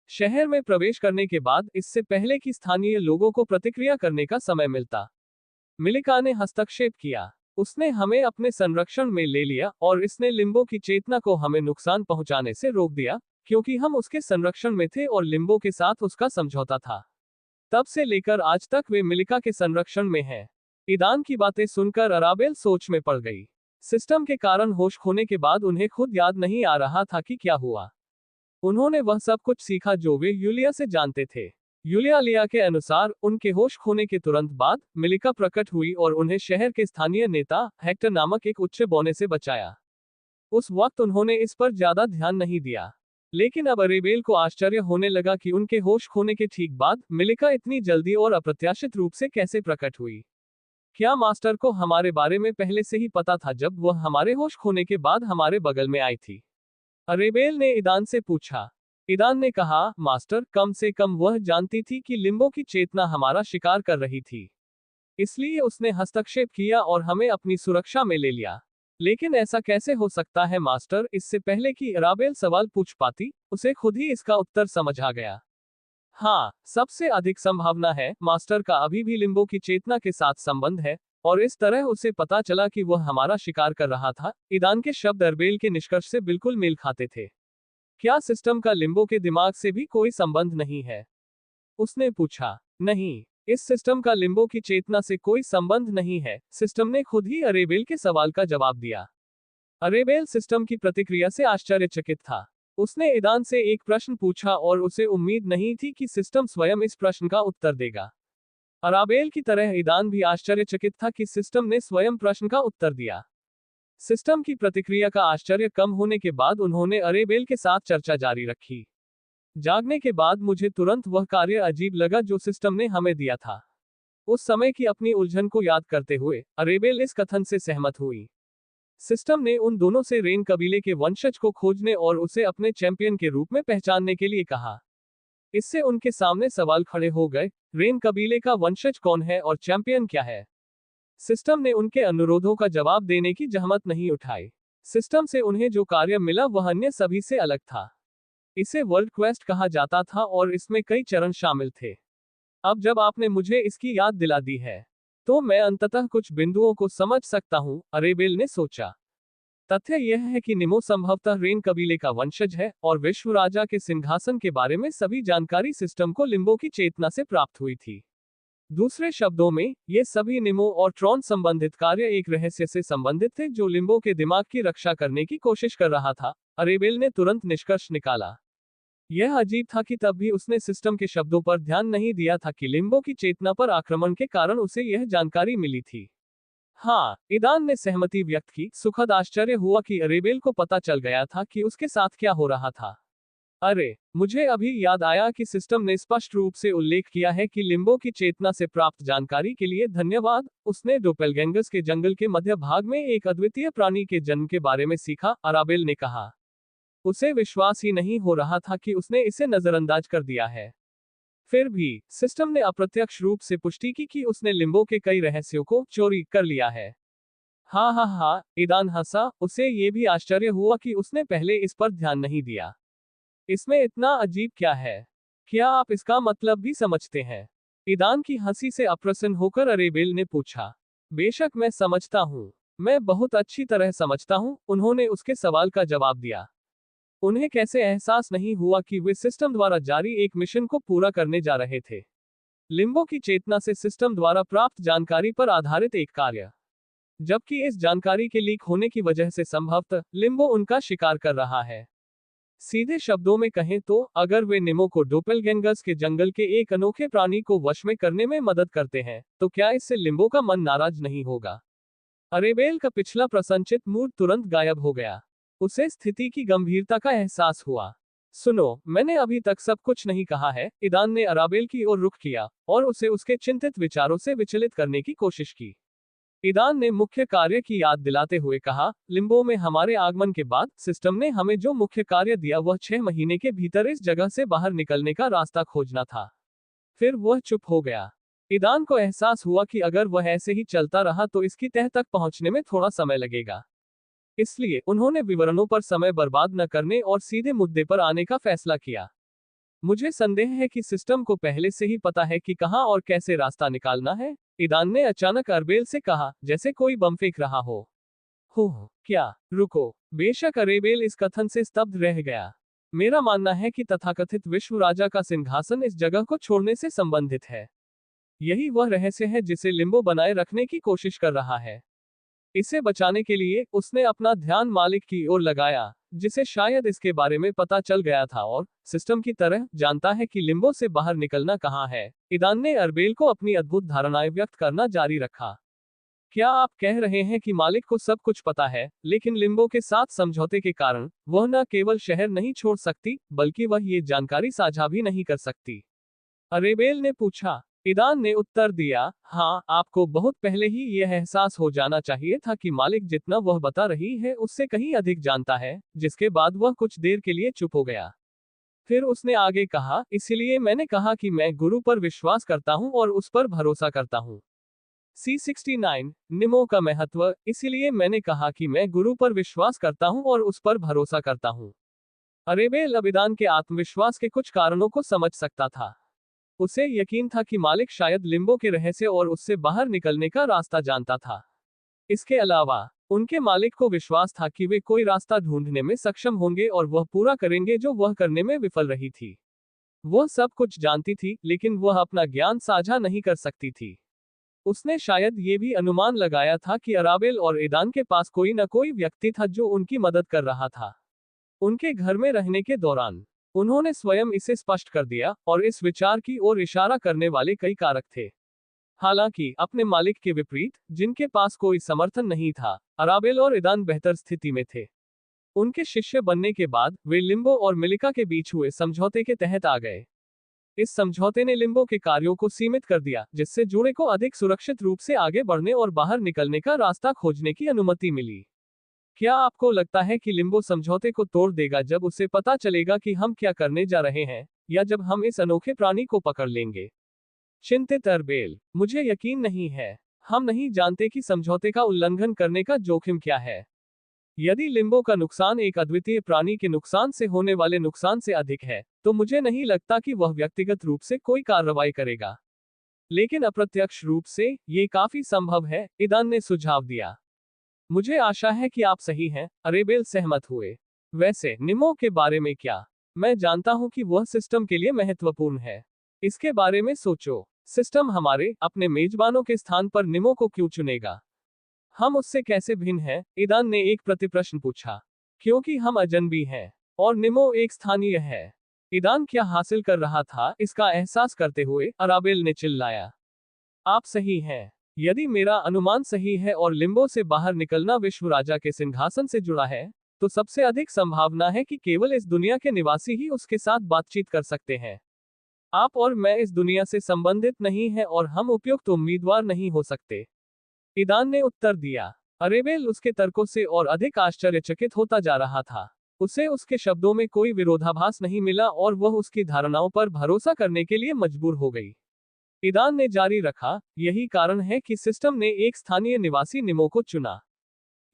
शहर में प्रवेश करने के बाद, इससे पहले कि स्थानीय लोगों को प्रतिक्रिया करने का समय मिलता, मिलिका ने हस्तक्षेप किया। उसने हमें अपने संरक्षण में ले लिया और इसने लिम्बो की चेतना को हमें नुकसान पहुंचाने से रोक दिया, क्योंकि हम उसके संरक्षण में थे और लिम्बो के साथ उसका समझौता था। तब से लेकर आज तक वे मिलिका के संरक्षण में हैं। ईदान की बातें सुनकर अराबेल सोच में पड़ गई। सिस्टम के कारण होश खोने के बाद उन्हें खुद याद नहीं आ रहा था कि क्या हुआ। उन्होंने वह सब कुछ सीखा जो वे यूलिया से जानते थे। यूलिया लिया के अनुसार, उनके होश खोने के तुरंत बाद, मिलिका प्रकट हुई और उन्हें शहर के स्थानीय नेता, हेक्टर नामक एक उच्च बौने से बचाया। उस वक्त उन्होंने इस पर ज्यादा ध्यान नहीं दिया। लेकिन अब अरेबेल को आश्चर्य होने लगा कि उनके होश खोने के ठीक बाद, मिलिका इतनी जल्दी और अप्रत्याशित रूप से कैसे प्रकट हुई। क्या मास्टर को हमारे बारे में पहले से ही पता था जब वह हमारे होश खोने के बाद हमारे बगल में आई थी? अरेबेल ने ईदान से पूछा। ईदान ने कहा, मास्टर, कम से कम वह जानती थी कि लिम्बो की चेतना हमारा शिकार कर रही थी। इसलिए उसने हस्तक्षेप किया और हमें अपनी सुरक्षा में ले लिया। लेकिन ऐसा कैसे हो सकता है मास्टर? इससे पहले कि अराबेल सवाल पूछ पाती, उसे खुद ही इसका उत्तर समझ आ गया। हाँ, सबसे अधिक संभावना है, मास्टर का अभी भी लिम्बो की चेतना के साथ संबंध है, और इस तरह उसे पता चला कि वह हमारा शिकार कर रहा था। ईदान के शब्द अरबेल के निष्कर्ष से बिल्कुल मेल खाते थे। क्या सिस्टम का लिम्बो के दिमाग से भी कोई संबंध नहीं है? उसने पूछा। नहीं, इस सिस्टम का लिम्बो की चेतना से कोई संबंध नहीं है, सिस्टम ने खुद ही अरेबेल के सवाल का जवाब दिया। अरेबेल सिस्टम की प्रतिक्रिया से आश्चर्यचकित था। उसने ईदान से एक प्रश्न पूछा और उसे उम्मीद नहीं थी कि सिस्टम स्वयं इस प्रश्न का उत्तर देगा। अराबेल की तरह ईदान भी आश्चर्यचकित था कि सिस्टम ने स्वयं प्रश्न का उत्तर दिया। सिस्टम की प्रतिक्रिया का आश्चर्य कम होने के बाद उन्होंने अरेबेल के साथ चर्चा जारी रखी। जागने के बाद मुझे तुरंत वह कार्य अजीब लगा जो सिस्टम ने हमें दिया था। उस समय की अपनी उलझन को याद करते हुए अरेबेल इस कथन से सहमत हुई। सिस्टम ने उन दोनों से रेन कबीले के वंशज को खोजने और उसे अपने चैंपियन के रूप में पहचानने के लिए कहा। इससे उनके सामने सवाल खड़े हो गए, रेन कबीले का वंशज कौन है और चैंपियन क्या है? सिस्टम ने उनके अनुरोधों का जवाब देने की जहमत नहीं उठाई। सिस्टम से उन्हें जो कार्य मिला वह अन्य सभी से अलग था। इसे वर्ल्ड क्वेस्ट कहा जाता था और इसमें कई चरण शामिल थे। अब जब आपने मुझे इसकी याद दिला दी है, तो मैं अंततः कुछ बिंदुओं को समझ सकता हूं, अरेबेल ने सोचा। तथ्य यह है कि निमो संभवतः रेन कबीले का वंशज है और विश्व राजा के सिंहासन के बारे में सभी जानकारी सिस्टम को लिम्बो की चेतना से प्राप्त हुई थी। दूसरे शब्दों में, ये सभी निमो और ट्रॉन संबंधित कार्य एक रहस्य से संबंधित थे जो लिम्बो के दिमाग की रक्षा करने की कोशिश कर रहा था। अरेबेल ने तुरंत निष्कर्ष निकाला। यह अजीब था कि तब भी उसने सिस्टम के शब्दों पर ध्यान नहीं दिया था कि लिम्बो की चेतना पर आक्रमण के कारण उसे यह जानकारी मिली थी। हाँ, ईदान ने सहमति व्यक्त की। सुखद आश्चर्य हुआ कि अरेबेल को पता चल गया था कि उसके साथ क्या हो रहा था। अरे, मुझे अभी याद आया कि सिस्टम ने स्पष्ट रूप से उल्लेख किया है कि लिम्बो की चेतना से प्राप्त जानकारी के लिए धन्यवाद। उसने डोपेलगैंगर्स के जंगल के मध्य भाग में एक अद्वितीय प्राणी के जन्म के बारे में सीखा, अराबेल ने कहा। उसे विश्वास ही नहीं हो रहा था कि उसने इसे नजरअंदाज कर दिया है। फिर भी सिस्टम ने अप्रत्यक्ष रूप से पुष्टि की कि उसने लिम्बो के कई रहस्यों को चोरी कर लिया है। हाँ हाँ हाँ, ईदान हंसा। उसे ये भी आश्चर्य हुआ कि उसने पहले इस पर ध्यान नहीं दिया। इसमें इतना अजीब क्या है? क्या आप इसका मतलब भी समझते हैं? ईदान की हंसी से अप्रसन्न होकर अरेबेल ने पूछा। बेशक मैं समझता हूँ। मैं बहुत अच्छी तरह समझता हूँ, उन्होंने उसके सवाल का जवाब दिया। उन्हें कैसे एहसास नहीं हुआ कि वे सिस्टम द्वारा जारी एक मिशन को पूरा करने जा रहे थे? लिम्बो की चेतना से सिस्टम द्वारा प्राप्त जानकारी पर आधारित एक कार्य, जबकि इस जानकारी के लीक होने की वजह से संभवतः लिम्बो उनका शिकार कर रहा है। सीधे शब्दों में कहें तो, अगर वे निमो को डोपेलगैंगर्स के जंगल के एक अनोखे प्राणी को वश में करने में मदद करते हैं, तो क्या इससे लिम्बो का मन नाराज नहीं होगा? अरेबेल का पिछला प्रसन्नचित मूड तुरंत गायब हो गया। उसे स्थिति की गंभीरता का एहसास हुआ। सुनो, मैंने अभी तक सब कुछ नहीं कहा है। ईदान ने अराबेल की ओर रुख किया और उसे उसके चिंतित विचारों से विचलित करने की कोशिश की। ईदान ने मुख्य कार्य की याद दिलाते हुए कहा, लिम्बो में हमारे आगमन के बाद सिस्टम ने हमें जो मुख्य कार्य दिया वह 6 महीने के भीतर इस जगह से बाहर निकलने का रास्ता खोजना था। फिर वह चुप हो गया। ईदान को एहसास हुआ कि अगर वह ऐसे ही चलता रहा तो इसकी तह तक पहुंचने में थोड़ा समय लगेगा। इसलिए उन्होंने विवरणों पर समय बर्बाद न करने और सीधे मुद्दे पर आने का फैसला किया। मुझे संदेह है कि सिस्टम को पहले से ही पता है कि कहां और कैसे रास्ता निकालना है, ईदान ने अचानक अरेबेल से कहा, जैसे कोई बम फेंक रहा हो। क्या? रुको। बेशक अरेबेल इस कथन से स्तब्ध रह गया। मेरा मानना है कि तथाकथित विश्व राजा का सिंहासन इस जगह को छोड़ने से संबंधित है। यही वह रहस्य है जिसे लिम्बो बनाए रखने की कोशिश कर रहा है। इसे बचाने के लिए उसने अपना ध्यान मालिक की ओर लगाया, जिसे शायद इसके बारे में पता चल गया था और सिस्टम की तरह जानता है कि लिम्बो से बाहर निकलना कहां है। ईदान ने अरेबेल को अपनी अद्भुत धारणाएं व्यक्त करना जारी रखा। क्या आप कह रहे हैं कि मालिक को सब कुछ पता है, लेकिन लिम्बो के साथ समझौते के कारण वह न केवल शहर नहीं छोड़ सकती, बल्कि वह ये जानकारी साझा भी नहीं कर सकती? अरेबेल ने पूछा। ईदान ने उत्तर दिया, हाँ, आपको बहुत पहले ही यह एहसास हो जाना चाहिए था कि मालिक जितना वह बता रही है उससे कहीं अधिक जानता है। जिसके बाद वह कुछ देर के लिए चुप हो गया। फिर उसने आगे कहा, इसलिए मैंने कहा कि मैं गुरु पर विश्वास करता हूं और उस पर भरोसा करता हूं। C69 निमो का महत्व। इसलिए मैंने कहा कि मैं गुरु पर विश्वास करता हूं और उस पर भरोसा करता हूं। अरेबेल अब ईदान के आत्मविश्वास के कुछ कारणों को समझ सकता था। उसे यकीन था कि मालिक शायद लिम्बो के रहस्य और उससे बाहर निकलने का रास्ता जानता था। इसके अलावा उनके मालिक को विश्वास था कि वे कोई रास्ता ढूंढने में सक्षम होंगे और वह पूरा करेंगे जो वह करने में विफल रही थी। वह सब कुछ जानती थी, लेकिन वह अपना ज्ञान साझा नहीं कर सकती थी। उसने शायद ये भी अनुमान लगाया था कि अराबेल और ईदान के पास कोई न कोई व्यक्ति था जो उनकी मदद कर रहा था। उनके घर में रहने के दौरान उन्होंने स्वयं इसे स्पष्ट कर दिया, और इस विचार की ओर इशारा करने वाले कई कारक थे। हालांकि अपने मालिक के विपरीत, जिनके पास कोई समर्थन नहीं था, अराबेल और ईदान बेहतर स्थिति में थे। उनके शिष्य बनने के बाद वे लिम्बो और मिलिका के बीच हुए समझौते के तहत आ गए। इस समझौते ने लिम्बो के कार्यों को सीमित कर दिया, जिससे जुड़े को अधिक सुरक्षित रूप से आगे बढ़ने और बाहर निकलने का रास्ता खोजने की अनुमति मिली। क्या आपको लगता है कि लिम्बो समझौते को तोड़ देगा जब उसे पता चलेगा कि हम क्या करने जा रहे हैं, या जब हम इस अनोखे प्राणी को पकड़ लेंगे? चिंतित अरबेल, मुझे यकीन नहीं है। हम नहीं जानते कि समझौते का उल्लंघन करने का जोखिम क्या है। यदि लिम्बो का नुकसान एक अद्वितीय प्राणी के नुकसान से होने वाले नुकसान से अधिक है, तो मुझे नहीं लगता कि वह व्यक्तिगत रूप से कोई कार्रवाई करेगा। लेकिन अप्रत्यक्ष रूप से ये काफी संभव है, ईदान ने सुझाव दिया। मुझे आशा है कि आप सही हैं, अरेबेल सहमत हुए। वैसे निमो के बारे में क्या? मैं जानता हूं कि वह सिस्टम के लिए महत्वपूर्ण है। इसके बारे में सोचो। सिस्टम हमारे अपने मेजबानों के स्थान पर निमो को क्यों चुनेगा? हम उससे कैसे भिन्न हैं? ईदान ने एक प्रतिप्रश्न पूछा। क्योंकि हम अजनबी हैं, और निमो एक स्थानीय है। ईदान क्या हासिल कर रहा था, इसका एहसास करते हुए अराबेल ने चिल्लाया। आप सही हैं। यदि मेरा अनुमान सही है और लिम्बो से बाहर निकलना विश्व राजा के सिंहासन से जुड़ा है, तो सबसे अधिक संभावना है कि केवल इस दुनिया के निवासी ही उसके साथ बातचीत कर सकते हैं। आप और मैं इस दुनिया से संबंधित नहीं हैं और हम उपयुक्त उम्मीदवार नहीं हो सकते। ईदान ने उत्तर दिया। अरेबेल उसके तर्कों से और अधिक आश्चर्यचकित होता जा रहा था। उसे उसके शब्दों में कोई विरोधाभास नहीं मिला और वह उसकी धारणाओं पर भरोसा करने के लिए मजबूर हो गई। ईदान ने जारी रखा, यही कारण है कि सिस्टम ने एक स्थानीय निवासी निमो को चुना।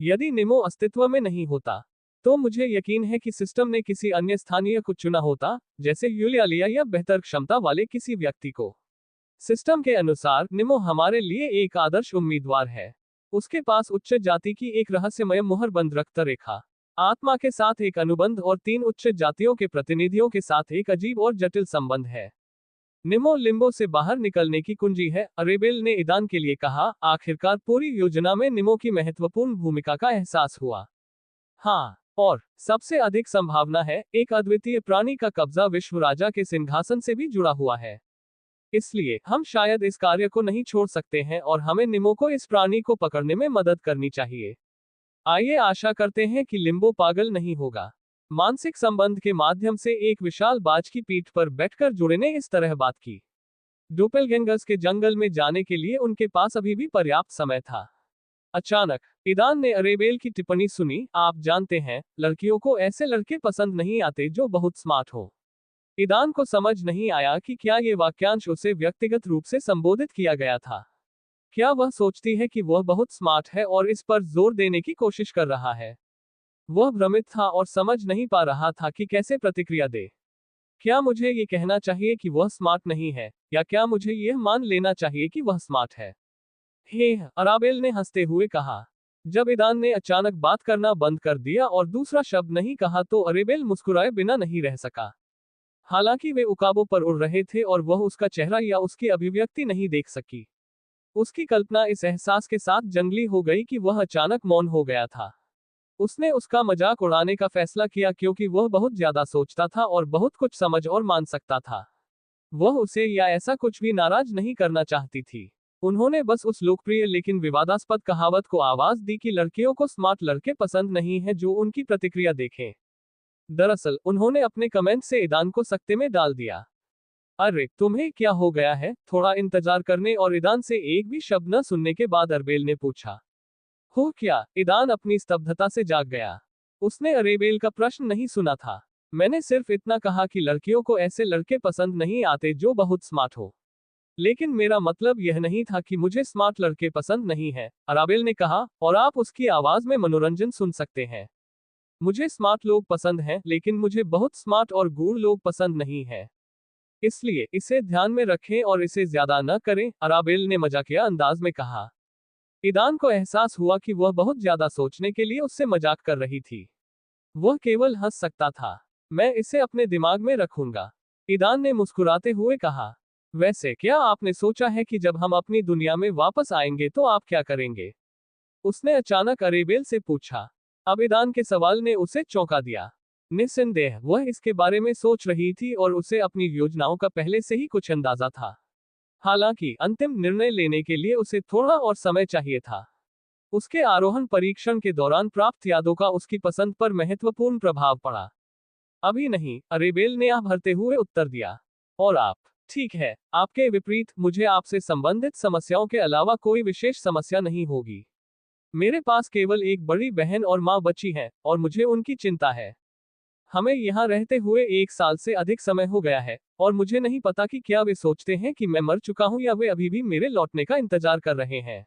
यदि निमो अस्तित्व में नहीं होता, तो मुझे यकीन है कि सिस्टम ने किसी अन्य स्थानीय को चुना होता, जैसे यूलियालिया या बेहतर क्षमता वाले किसी व्यक्ति को। सिस्टम के अनुसार निमो हमारे लिए एक आदर्श उम्मीदवार है। उसके पास उच्च जाति की एक रहस्यमय मुहरबंद रक्त रेखा, आत्मा के साथ एक अनुबंध और 3 उच्च जातियों के प्रतिनिधियों के साथ एक अजीब और जटिल संबंध है। निमो लिम्बो से बाहर निकलने की कुंजी है, अरेबेल ने ईदान के लिए कहा। आखिरकार पूरी योजना में निमो की महत्वपूर्ण भूमिका का एहसास हुआ। हाँ, और सबसे अधिक संभावना है, एक अद्वितीय प्राणी का कब्जा विश्व राजा के सिंहासन से भी जुड़ा हुआ है। इसलिए हम शायद इस कार्य को नहीं छोड़ सकते हैं और हमें निमो को इस प्राणी को पकड़ने में मदद करनी चाहिए। आइए आशा करते हैं कि लिम्बो पागल नहीं होगा। मानसिक संबंध के माध्यम से एक विशाल बाज की पीठ पर बैठकर जुड़े ने इस तरह बात की। डोपेलगैंगर्स के जंगल में जाने के लिए उनके पास अभी भी पर्याप्त समय था। अचानक ईदान ने अरेबेल की टिप्पणी सुनी। आप जानते हैं, लड़कियों को ऐसे लड़के पसंद नहीं आते जो बहुत स्मार्ट हो। ईदान को समझ नहीं आया कि क्या ये वाक्यांश उसे व्यक्तिगत रूप से संबोधित किया गया था। क्या वह सोचती है कि वह बहुत स्मार्ट है और इस पर जोर देने की कोशिश कर रहा है? वह भ्रमित था और समझ नहीं पा रहा था कि कैसे प्रतिक्रिया दे। क्या मुझे ये कहना चाहिए कि वह स्मार्ट नहीं है, या क्या मुझे यह मान लेना चाहिए कि वह स्मार्ट है? हे, अराबेल ने हंसते हुए कहा। जब ईदान ने अचानक बात करना बंद कर दिया और दूसरा शब्द नहीं कहा, तो अरेबेल मुस्कुराए बिना नहीं रह सका। हालांकि वे उकाबों पर उड़ रहे थे और वह उसका चेहरा या उसकी अभिव्यक्ति नहीं देख सकी। उसकी कल्पना इस एहसास के साथ जंगली हो गई कि वह अचानक मौन हो गया था। उसने उसका मजाक उड़ाने का फैसला किया क्योंकि वह बहुत ज्यादा सोचता था और बहुत कुछ समझ और मान सकता था। वह उसे या ऐसा कुछ भी नाराज नहीं करना चाहती थी। उन्होंने बस उस लोकप्रिय लेकिन विवादास्पद कहावत को आवाज दी कि लड़कियों को स्मार्ट लड़के पसंद नहीं है जो उनकी प्रतिक्रिया देखें। दरअसल उन्होंने अपने कमेंट से ईदान को सकते में डाल दिया। अरे तुम्हें क्या हो गया है? थोड़ा इंतजार करने और ईदान से एक भी शब्द न सुनने के बाद अरबेल ने पूछा। हो क्या? ईदान अपनी स्तब्धता से जाग गया। उसने अरेबेल का प्रश्न नहीं सुना था। मैंने सिर्फ इतना कहा कि लड़कियों को ऐसे लड़के पसंद नहीं आते जो बहुत स्मार्ट हो। लेकिन मेरा मतलब यह नहीं था कि मुझे स्मार्ट लड़के पसंद नहीं है, अराबेल ने कहा, और आप उसकी आवाज में मनोरंजन सुन सकते हैं। मुझे स्मार्ट लोग पसंद हैं, लेकिन मुझे बहुत स्मार्ट और गूढ़ लोग पसंद नहीं है। इसलिए इसे ध्यान में रखें और इसे ज्यादा न करें, अराबेल ने मजाकिया अंदाज में कहा। ईदान को एहसास हुआ कि वह बहुत ज्यादा सोचने के लिए उससे मजाक कर रही थी। वह केवल हंस सकता था। मैं इसे अपने दिमाग में रखूंगा, ईदान ने मुस्कुराते हुए कहा। वैसे क्या आपने सोचा है कि जब हम अपनी दुनिया में वापस आएंगे तो आप क्या करेंगे? उसने अचानक अरेबेल से पूछा। अब ईदान के सवाल ने उसे चौंका दिया। निस्संदेह वह इसके बारे में सोच रही थी और उसे अपनी योजनाओं का पहले से ही कुछ अंदाजा था। हालांकि अंतिम निर्णय लेने के लिए उसे थोड़ा और समय चाहिए था। उसके आरोहण परीक्षण के दौरान प्राप्त यादों का उसकी पसंद पर महत्वपूर्ण प्रभाव पड़ा। अभी नहीं, अरेबेल ने आह भरते हुए उत्तर दिया। और आप? ठीक है, आपके विपरीत मुझे आपसे संबंधित समस्याओं के अलावा कोई विशेष समस्या नहीं होगी। मेरे पास केवल एक बड़ी बहन और माँ बची है और मुझे उनकी चिंता है। हमें यहाँ रहते हुए 1 साल से अधिक समय हो गया है और मुझे नहीं पता कि क्या वे सोचते हैं कि मैं मर चुका हूँ या वे अभी भी मेरे लौटने का इंतजार कर रहे हैं।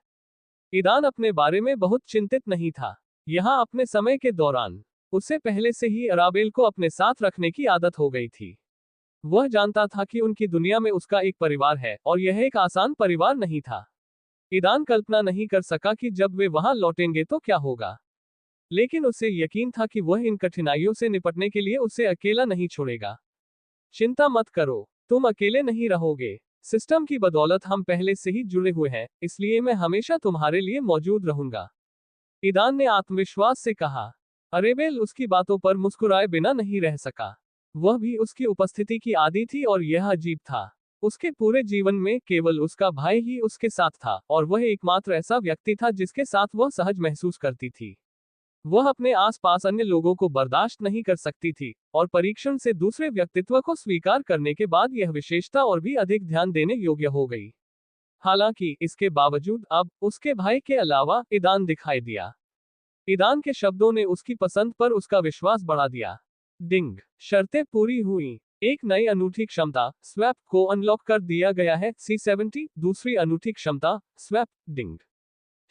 ईदान अपने बारे में बहुत चिंतित नहीं था। यहाँ अपने समय के दौरान उसे पहले से ही अराबेल को अपने साथ रखने की आदत हो गई थी। वह जानता था कि उनकी दुनिया में उसका एक परिवार है और यह एक आसान परिवार नहीं था। ईदान कल्पना नहीं कर सका कि जब वे वहां लौटेंगे तो क्या होगा। लेकिन उसे यकीन था कि वह इन कठिनाइयों से निपटने के लिए उसे अकेला नहीं छोड़ेगा। चिंता मत करो, तुम अकेले नहीं रहोगे। सिस्टम की बदौलत हम पहले से ही जुड़े हुए हैं, इसलिए मैं हमेशा तुम्हारे लिए मौजूद रहूंगा। ईदान ने आत्मविश्वास से कहा। अरेबेल उसकी बातों पर मुस्कुराए बिना नहीं रह सका। वह भी उसकी उपस्थिति की आदी थी और यह अजीब था। उसके पूरे जीवन में केवल उसका भाई ही उसके साथ था और वह एकमात्र ऐसा व्यक्ति था जिसके साथ वह सहज महसूस करती थी। वह अपने आसपास अन्य लोगों को बर्दाश्त नहीं कर सकती थी और परीक्षण से दूसरे व्यक्तित्व को स्वीकार करने के बाद यह विशेषता और भी अधिक ध्यान देने योग्य हो गई। हालांकि इसके बावजूद अब उसके भाई के अलावा ईदान दिखाई दिया। ईदान के शब्दों ने उसकी पसंद पर उसका विश्वास बढ़ा दिया। डिंग, शर्तें पूरी हुई। एक नई अनूठी क्षमता स्वैप को अनलॉक कर दिया गया है। C70 दूसरी अनूठी क्षमता स्वैप डिंग।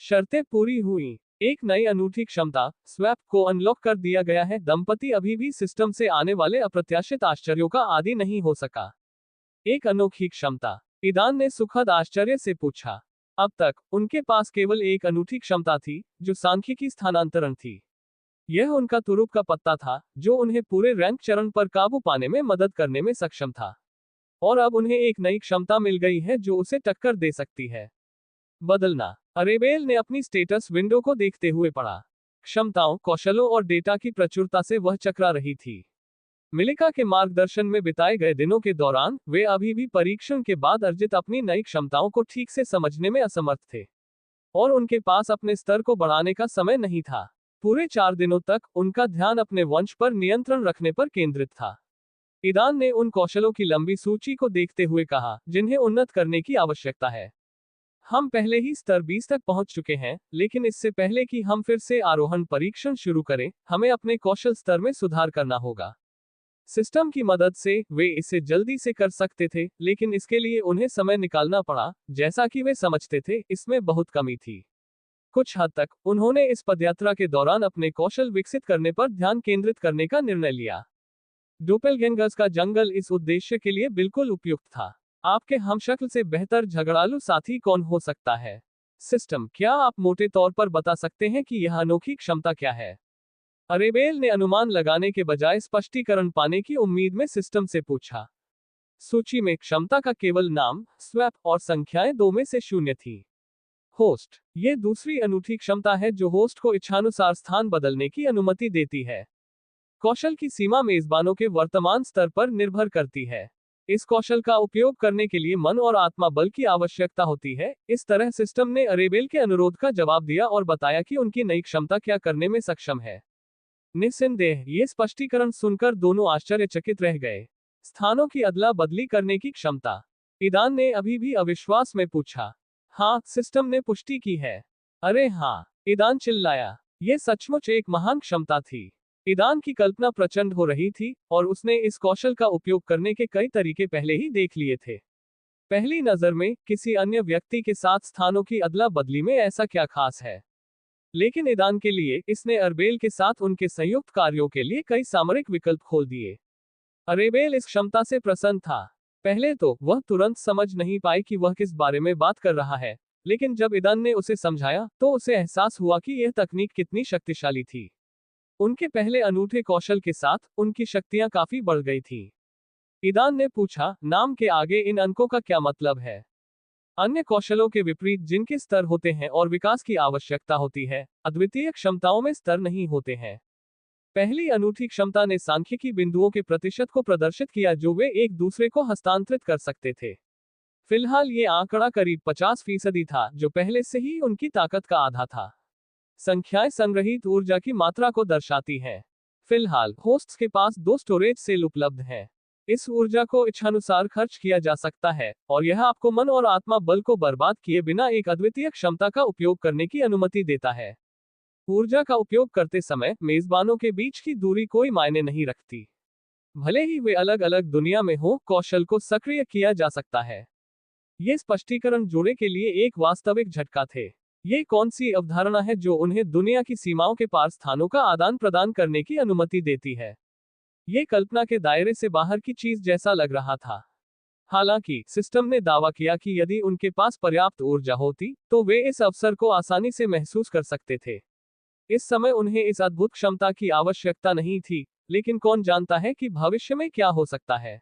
शर्तें पूरी हुई। एक नई अनूठी क्षमता स्वैप को अनलॉक कर दिया गया है। दंपति अभी भी सिस्टम से आने वाले अप्रत्याशित आश्चर्यों का आदी नहीं हो सका। एक अनोखी क्षमता? ईदान ने सुखद आश्चर्य से पूछा। अब तक उनके पास केवल एक अनूठी क्षमता थी, जो सांख्यिकी स्थानांतरण थी। यह उनका तुरुप का पत्ता था, जो उन्हें पूरे रैंक चरण पर काबू पाने में मदद करने में सक्षम था। और अब उन्हें एक नई क्षमता मिल गई है जो उसे टक्कर दे सकती है। बदलना। अरेबेल ने अपनी स्टेटस विंडो को देखते हुए पढ़ा। क्षमताओं, कौशलों और डेटा की प्रचुरता से वह चकरा रही थी। मिलिका के मार्गदर्शन में बिताए गए दिनों के दौरान वे अभी भी परीक्षण के बाद अर्जित अपनी नई क्षमताओं को ठीक से समझने में असमर्थ थे और उनके पास अपने स्तर को बढ़ाने का समय नहीं था। पूरे 4 दिनों तक उनका ध्यान अपने वंश पर नियंत्रण रखने पर केंद्रित था। ईदान ने उन कौशलों की लंबी सूची को देखते हुए कहा जिन्हें उन्नत करने की आवश्यकता है। हम पहले ही स्तर 20 तक पहुंच चुके हैं, लेकिन इससे पहले कि हम फिर से आरोहण परीक्षण शुरू करें, हमें अपने कौशल स्तर में सुधार करना होगा। सिस्टम की मदद से वे इसे जल्दी से कर सकते थे, लेकिन इसके लिए उन्हें समय निकालना पड़ा। जैसा कि वे समझते थे, इसमें बहुत कमी थी। कुछ हद तक उन्होंने इस पदयात्रा के दौरान अपने कौशल विकसित करने पर ध्यान केंद्रित करने का निर्णय लिया। डोपेलगैंगर्स का जंगल इस उद्देश्य के लिए बिल्कुल उपयुक्त था। आपके हमशक्ल से बेहतर झगड़ालू साथी कौन हो सकता है? सिस्टम, क्या आप मोटे तौर पर बता सकते हैं कि यह अनोखी क्षमता क्या है? अरेबेल ने अनुमान लगाने के बजाय स्पष्टीकरण पाने की उम्मीद में सिस्टम से पूछा। सूची में क्षमता का केवल नाम, स्वैप और संख्याएं 2 में से 0 थी। होस्ट, ये दूसरी अनूठी क्षमता है जो होस्ट को इच्छानुसार स्थान बदलने की अनुमति देती है। कौशल की सीमा मेजबानों के वर्तमान स्तर पर निर्भर करती है। इस कौशल का उपयोग करने के लिए मन और आत्मा बल की आवश्यकता होती है। इस तरह सिस्टम ने अरेबेल के अनुरोध का जवाब दिया और बताया कि उनकी नई क्षमता क्या करने में सक्षम है। निस्संदेह ये स्पष्टीकरण सुनकर दोनों आश्चर्यचकित रह गए। स्थानों की अदला बदली करने की क्षमता? ईदान ने अभी भी अविश्वास में पूछा। हाँ, सिस्टम ने पुष्टि की है। अरे हाँ, ईदान चिल्लाया। ये सचमुच एक महान क्षमता थी। ईदान की कल्पना प्रचंड हो रही थी और उसने इस कौशल का उपयोग करने के कई तरीके पहले ही देख लिए थे। पहली नजर में किसी अन्य व्यक्ति के साथ स्थानों की अदला बदली में ऐसा क्या खास है? लेकिन ईदान के लिए इसने अरेबेल के साथ उनके संयुक्त कार्यों के लिए कई सामरिक विकल्प खोल दिए। अरेबेल इस क्षमता से प्रसन्न था। पहले तो वह तुरंत समझ नहीं पाई कि वह किस बारे में बात कर रहा है, लेकिन जब ईदान ने उसे समझाया तो उसे एहसास हुआ कि यह तकनीक कितनी शक्तिशाली थी। उनके पहले अनूठे कौशल के साथ उनकी शक्तियां काफी बढ़ गई थीं। ईदान ने पूछा, नाम के आगे इन अंकों का क्या मतलब है? अन्य कौशलों के विपरीत जिनके स्तर होते हैं और विकास की आवश्यकता होती है, अद्वितीय क्षमताओं में स्तर नहीं होते हैं। पहली अनूठी क्षमता ने सांख्यिकी बिंदुओं के प्रतिशत को प्रदर्शित किया जो वे एक दूसरे को हस्तांतरित कर सकते थे। फिलहाल ये आंकड़ा करीब 50% था, जो पहले से ही उनकी ताकत का आधा था। संख्याएं संग्रहीत ऊर्जा की मात्रा को दर्शाती हैं। फिलहाल होस्ट्स के पास 2 स्टोरेज सेल उपलब्ध हैं। इस ऊर्जा को इच्छानुसार खर्च किया जा सकता है और यह आपको मन और आत्मा बल को बर्बाद किए बिना एक अद्वितीय क्षमता का उपयोग करने की अनुमति देता है। ऊर्जा का उपयोग करते समय मेजबानों के बीच की दूरी कोई मायने नहीं रखती। भले ही वे अलग अलग दुनिया में हो, कौशल को सक्रिय किया जा सकता है। ये स्पष्टीकरण जोड़े के लिए एक वास्तविक झटका थे। ये कौन सी अवधारणा है जो उन्हें दुनिया की सीमाओं के पार स्थानों का आदान प्रदान करने की अनुमति देती है? ये कल्पना के दायरे से बाहर की चीज जैसा लग रहा था। हालांकि सिस्टम ने दावा किया कि यदि उनके पास पर्याप्त ऊर्जा होती, तो वे इस अवसर को आसानी से महसूस कर सकते थे। इस समय उन्हें इस अद्भुत क्षमता की आवश्यकता नहीं थी, लेकिन कौन जानता है कि भविष्य में क्या हो सकता है।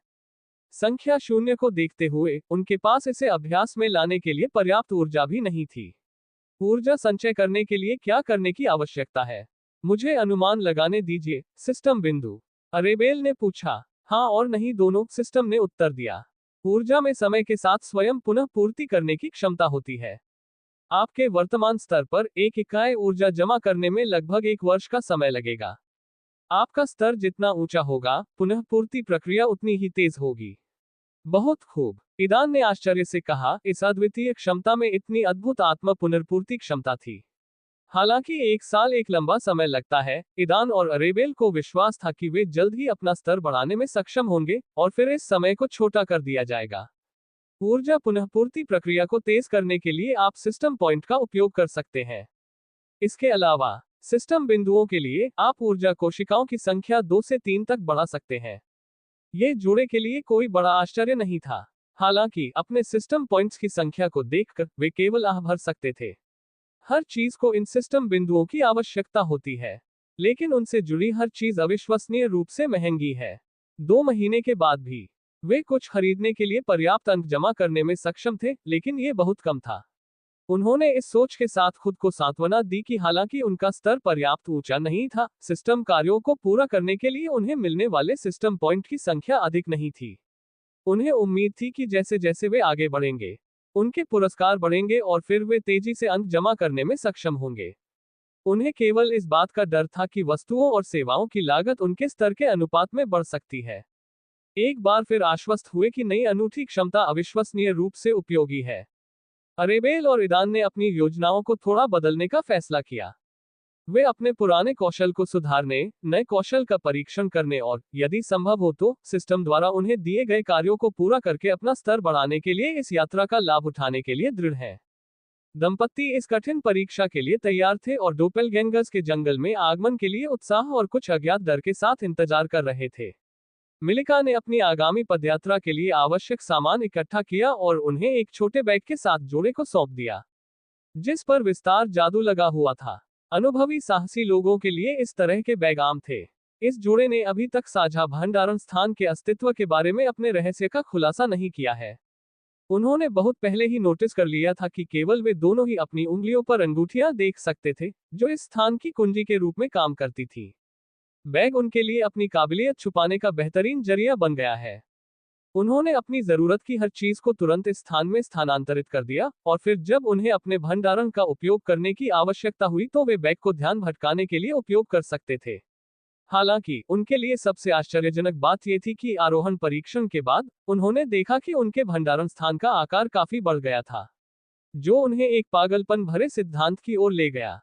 संख्या 0 को देखते हुए उनके पास इसे अभ्यास में लाने के लिए पर्याप्त ऊर्जा भी नहीं थी। ऊर्जा संचय करने के लिए क्या करने की आवश्यकता है? मुझे अनुमान लगाने दीजिए, सिस्टम बिंदु। अरेबेल ने पूछा। हाँ और नहीं दोनों, सिस्टम ने उत्तर दिया। ऊर्जा में समय के साथ स्वयं पुनः पूर्ति करने की क्षमता होती है। आपके वर्तमान स्तर पर एक इकाई ऊर्जा जमा करने में लगभग 1 वर्ष का समय लगेगा। आपका स्तर जितना ऊंचा होगा, पुनः पूर्ति प्रक्रिया उतनी ही तेज होगी। बहुत खूब, ईदान ने आश्चर्य से कहा, इस अद्वितीय क्षमता में इतनी अद्भुत आत्म पुनर्पूर्ति क्षमता थी। हालांकि 1 साल एक लंबा समय लगता है, ईदान और अरेबेल को विश्वास था कि वे जल्द ही अपना स्तर बढ़ाने में सक्षम होंगे और फिर इस समय को छोटा कर दिया जाएगा। ऊर्जा पुनःपूर्ति प्रक्रिया को तेज करने के लिए आप सिस्टम पॉइंट का उपयोग कर सकते हैं। इसके अलावा सिस्टम बिंदुओं के लिए आप ऊर्जा कोशिकाओं की संख्या 2 से 3 तक बढ़ा सकते हैं। ये जोड़े के लिए कोई बड़ा आश्चर्य नहीं था। हालांकि अपने सिस्टम पॉइंट्स की संख्या को देखकर वे केवल आह भर सकते थे। हर चीज को इन सिस्टम बिंदुओं की आवश्यकता होती है, लेकिन उनसे जुड़ी हर चीज अविश्वसनीय रूप से महंगी है। 2 महीने के बाद भी वे कुछ खरीदने के लिए पर्याप्त अंक जमा करने में सक्षम थे, लेकिन ये बहुत कम था। उन्होंने इस सोच के साथ खुद को सांत्वना दी कि हालांकि उनका स्तर पर्याप्त ऊंचा नहीं था, सिस्टम कार्यों को पूरा करने के लिए उन्हें मिलने वाले सिस्टम पॉइंट की संख्या अधिक नहीं थी। उन्हें उम्मीद थी कि जैसे जैसे वे आगे बढ़ेंगे, उनके पुरस्कार बढ़ेंगे और फिर वे तेजी से अंक जमा करने में सक्षम होंगे। उन्हें केवल इस बात का डर था कि वस्तुओं और सेवाओं की लागत उनके स्तर के अनुपात में बढ़ सकती है। एक बार फिर आश्वस्त हुए कि नई अनूठी क्षमता अविश्वसनीय रूप से उपयोगी है, अरेबेल और ईदान ने अपनी योजनाओं को थोड़ा बदलने का फैसला किया। वे अपने पुराने कौशल को सुधारने, नए कौशल का परीक्षण करने और, यदि संभव हो तो, सिस्टम द्वारा उन्हें दिए गए कार्यों को पूरा करके अपना स्तर बढ़ाने के लिए इस यात्रा का लाभ उठाने के लिए दृढ़ हैं। दंपति इस कठिन परीक्षा के लिए तैयार थे और डोपेलगैंगर्स के जंगल में आगमन के लिए उत्साह और कुछ अज्ञात डर के साथ इंतजार कर रहे थे। मिलिका ने अपनी आगामी पदयात्रा के लिए आवश्यक सामान इकट्ठा किया और उन्हें एक छोटे बैग के साथ जोड़े को सौंप दिया, जिस पर विस्तार जादू लगा हुआ था। अनुभवी साहसी लोगों के लिए इस तरह के बैग आम थे। इस जोड़े ने अभी तक साझा भंडारण स्थान के अस्तित्व के बारे में अपने रहस्य का खुलासा नहीं किया है। उन्होंने बहुत पहले ही नोटिस कर लिया था कि केवल वे दोनों ही अपनी उंगलियों पर अंगूठियां देख सकते थे, जो इस स्थान की कुंजी के रूप में काम करती थी। बैग उनके लिए अपनी काबिलियत छुपाने का बेहतरीन जरिया बन गया है। उन्होंने अपनी जरूरत की हर चीज को तुरंत इस स्थान में स्थानांतरित कर दिया और फिर जब उन्हें अपने भंडारण का उपयोग करने की आवश्यकता हुई तो वे बैग को ध्यान भटकाने के लिए उपयोग कर सकते थे। हालांकि उनके लिए सबसे आश्चर्यजनक बात यह थी कि आरोहण परीक्षण के बाद उन्होंने देखा कि उनके भंडारण स्थान का आकार काफी बढ़ गया था, जो उन्हें एक पागलपन भरे सिद्धांत की ओर ले गया।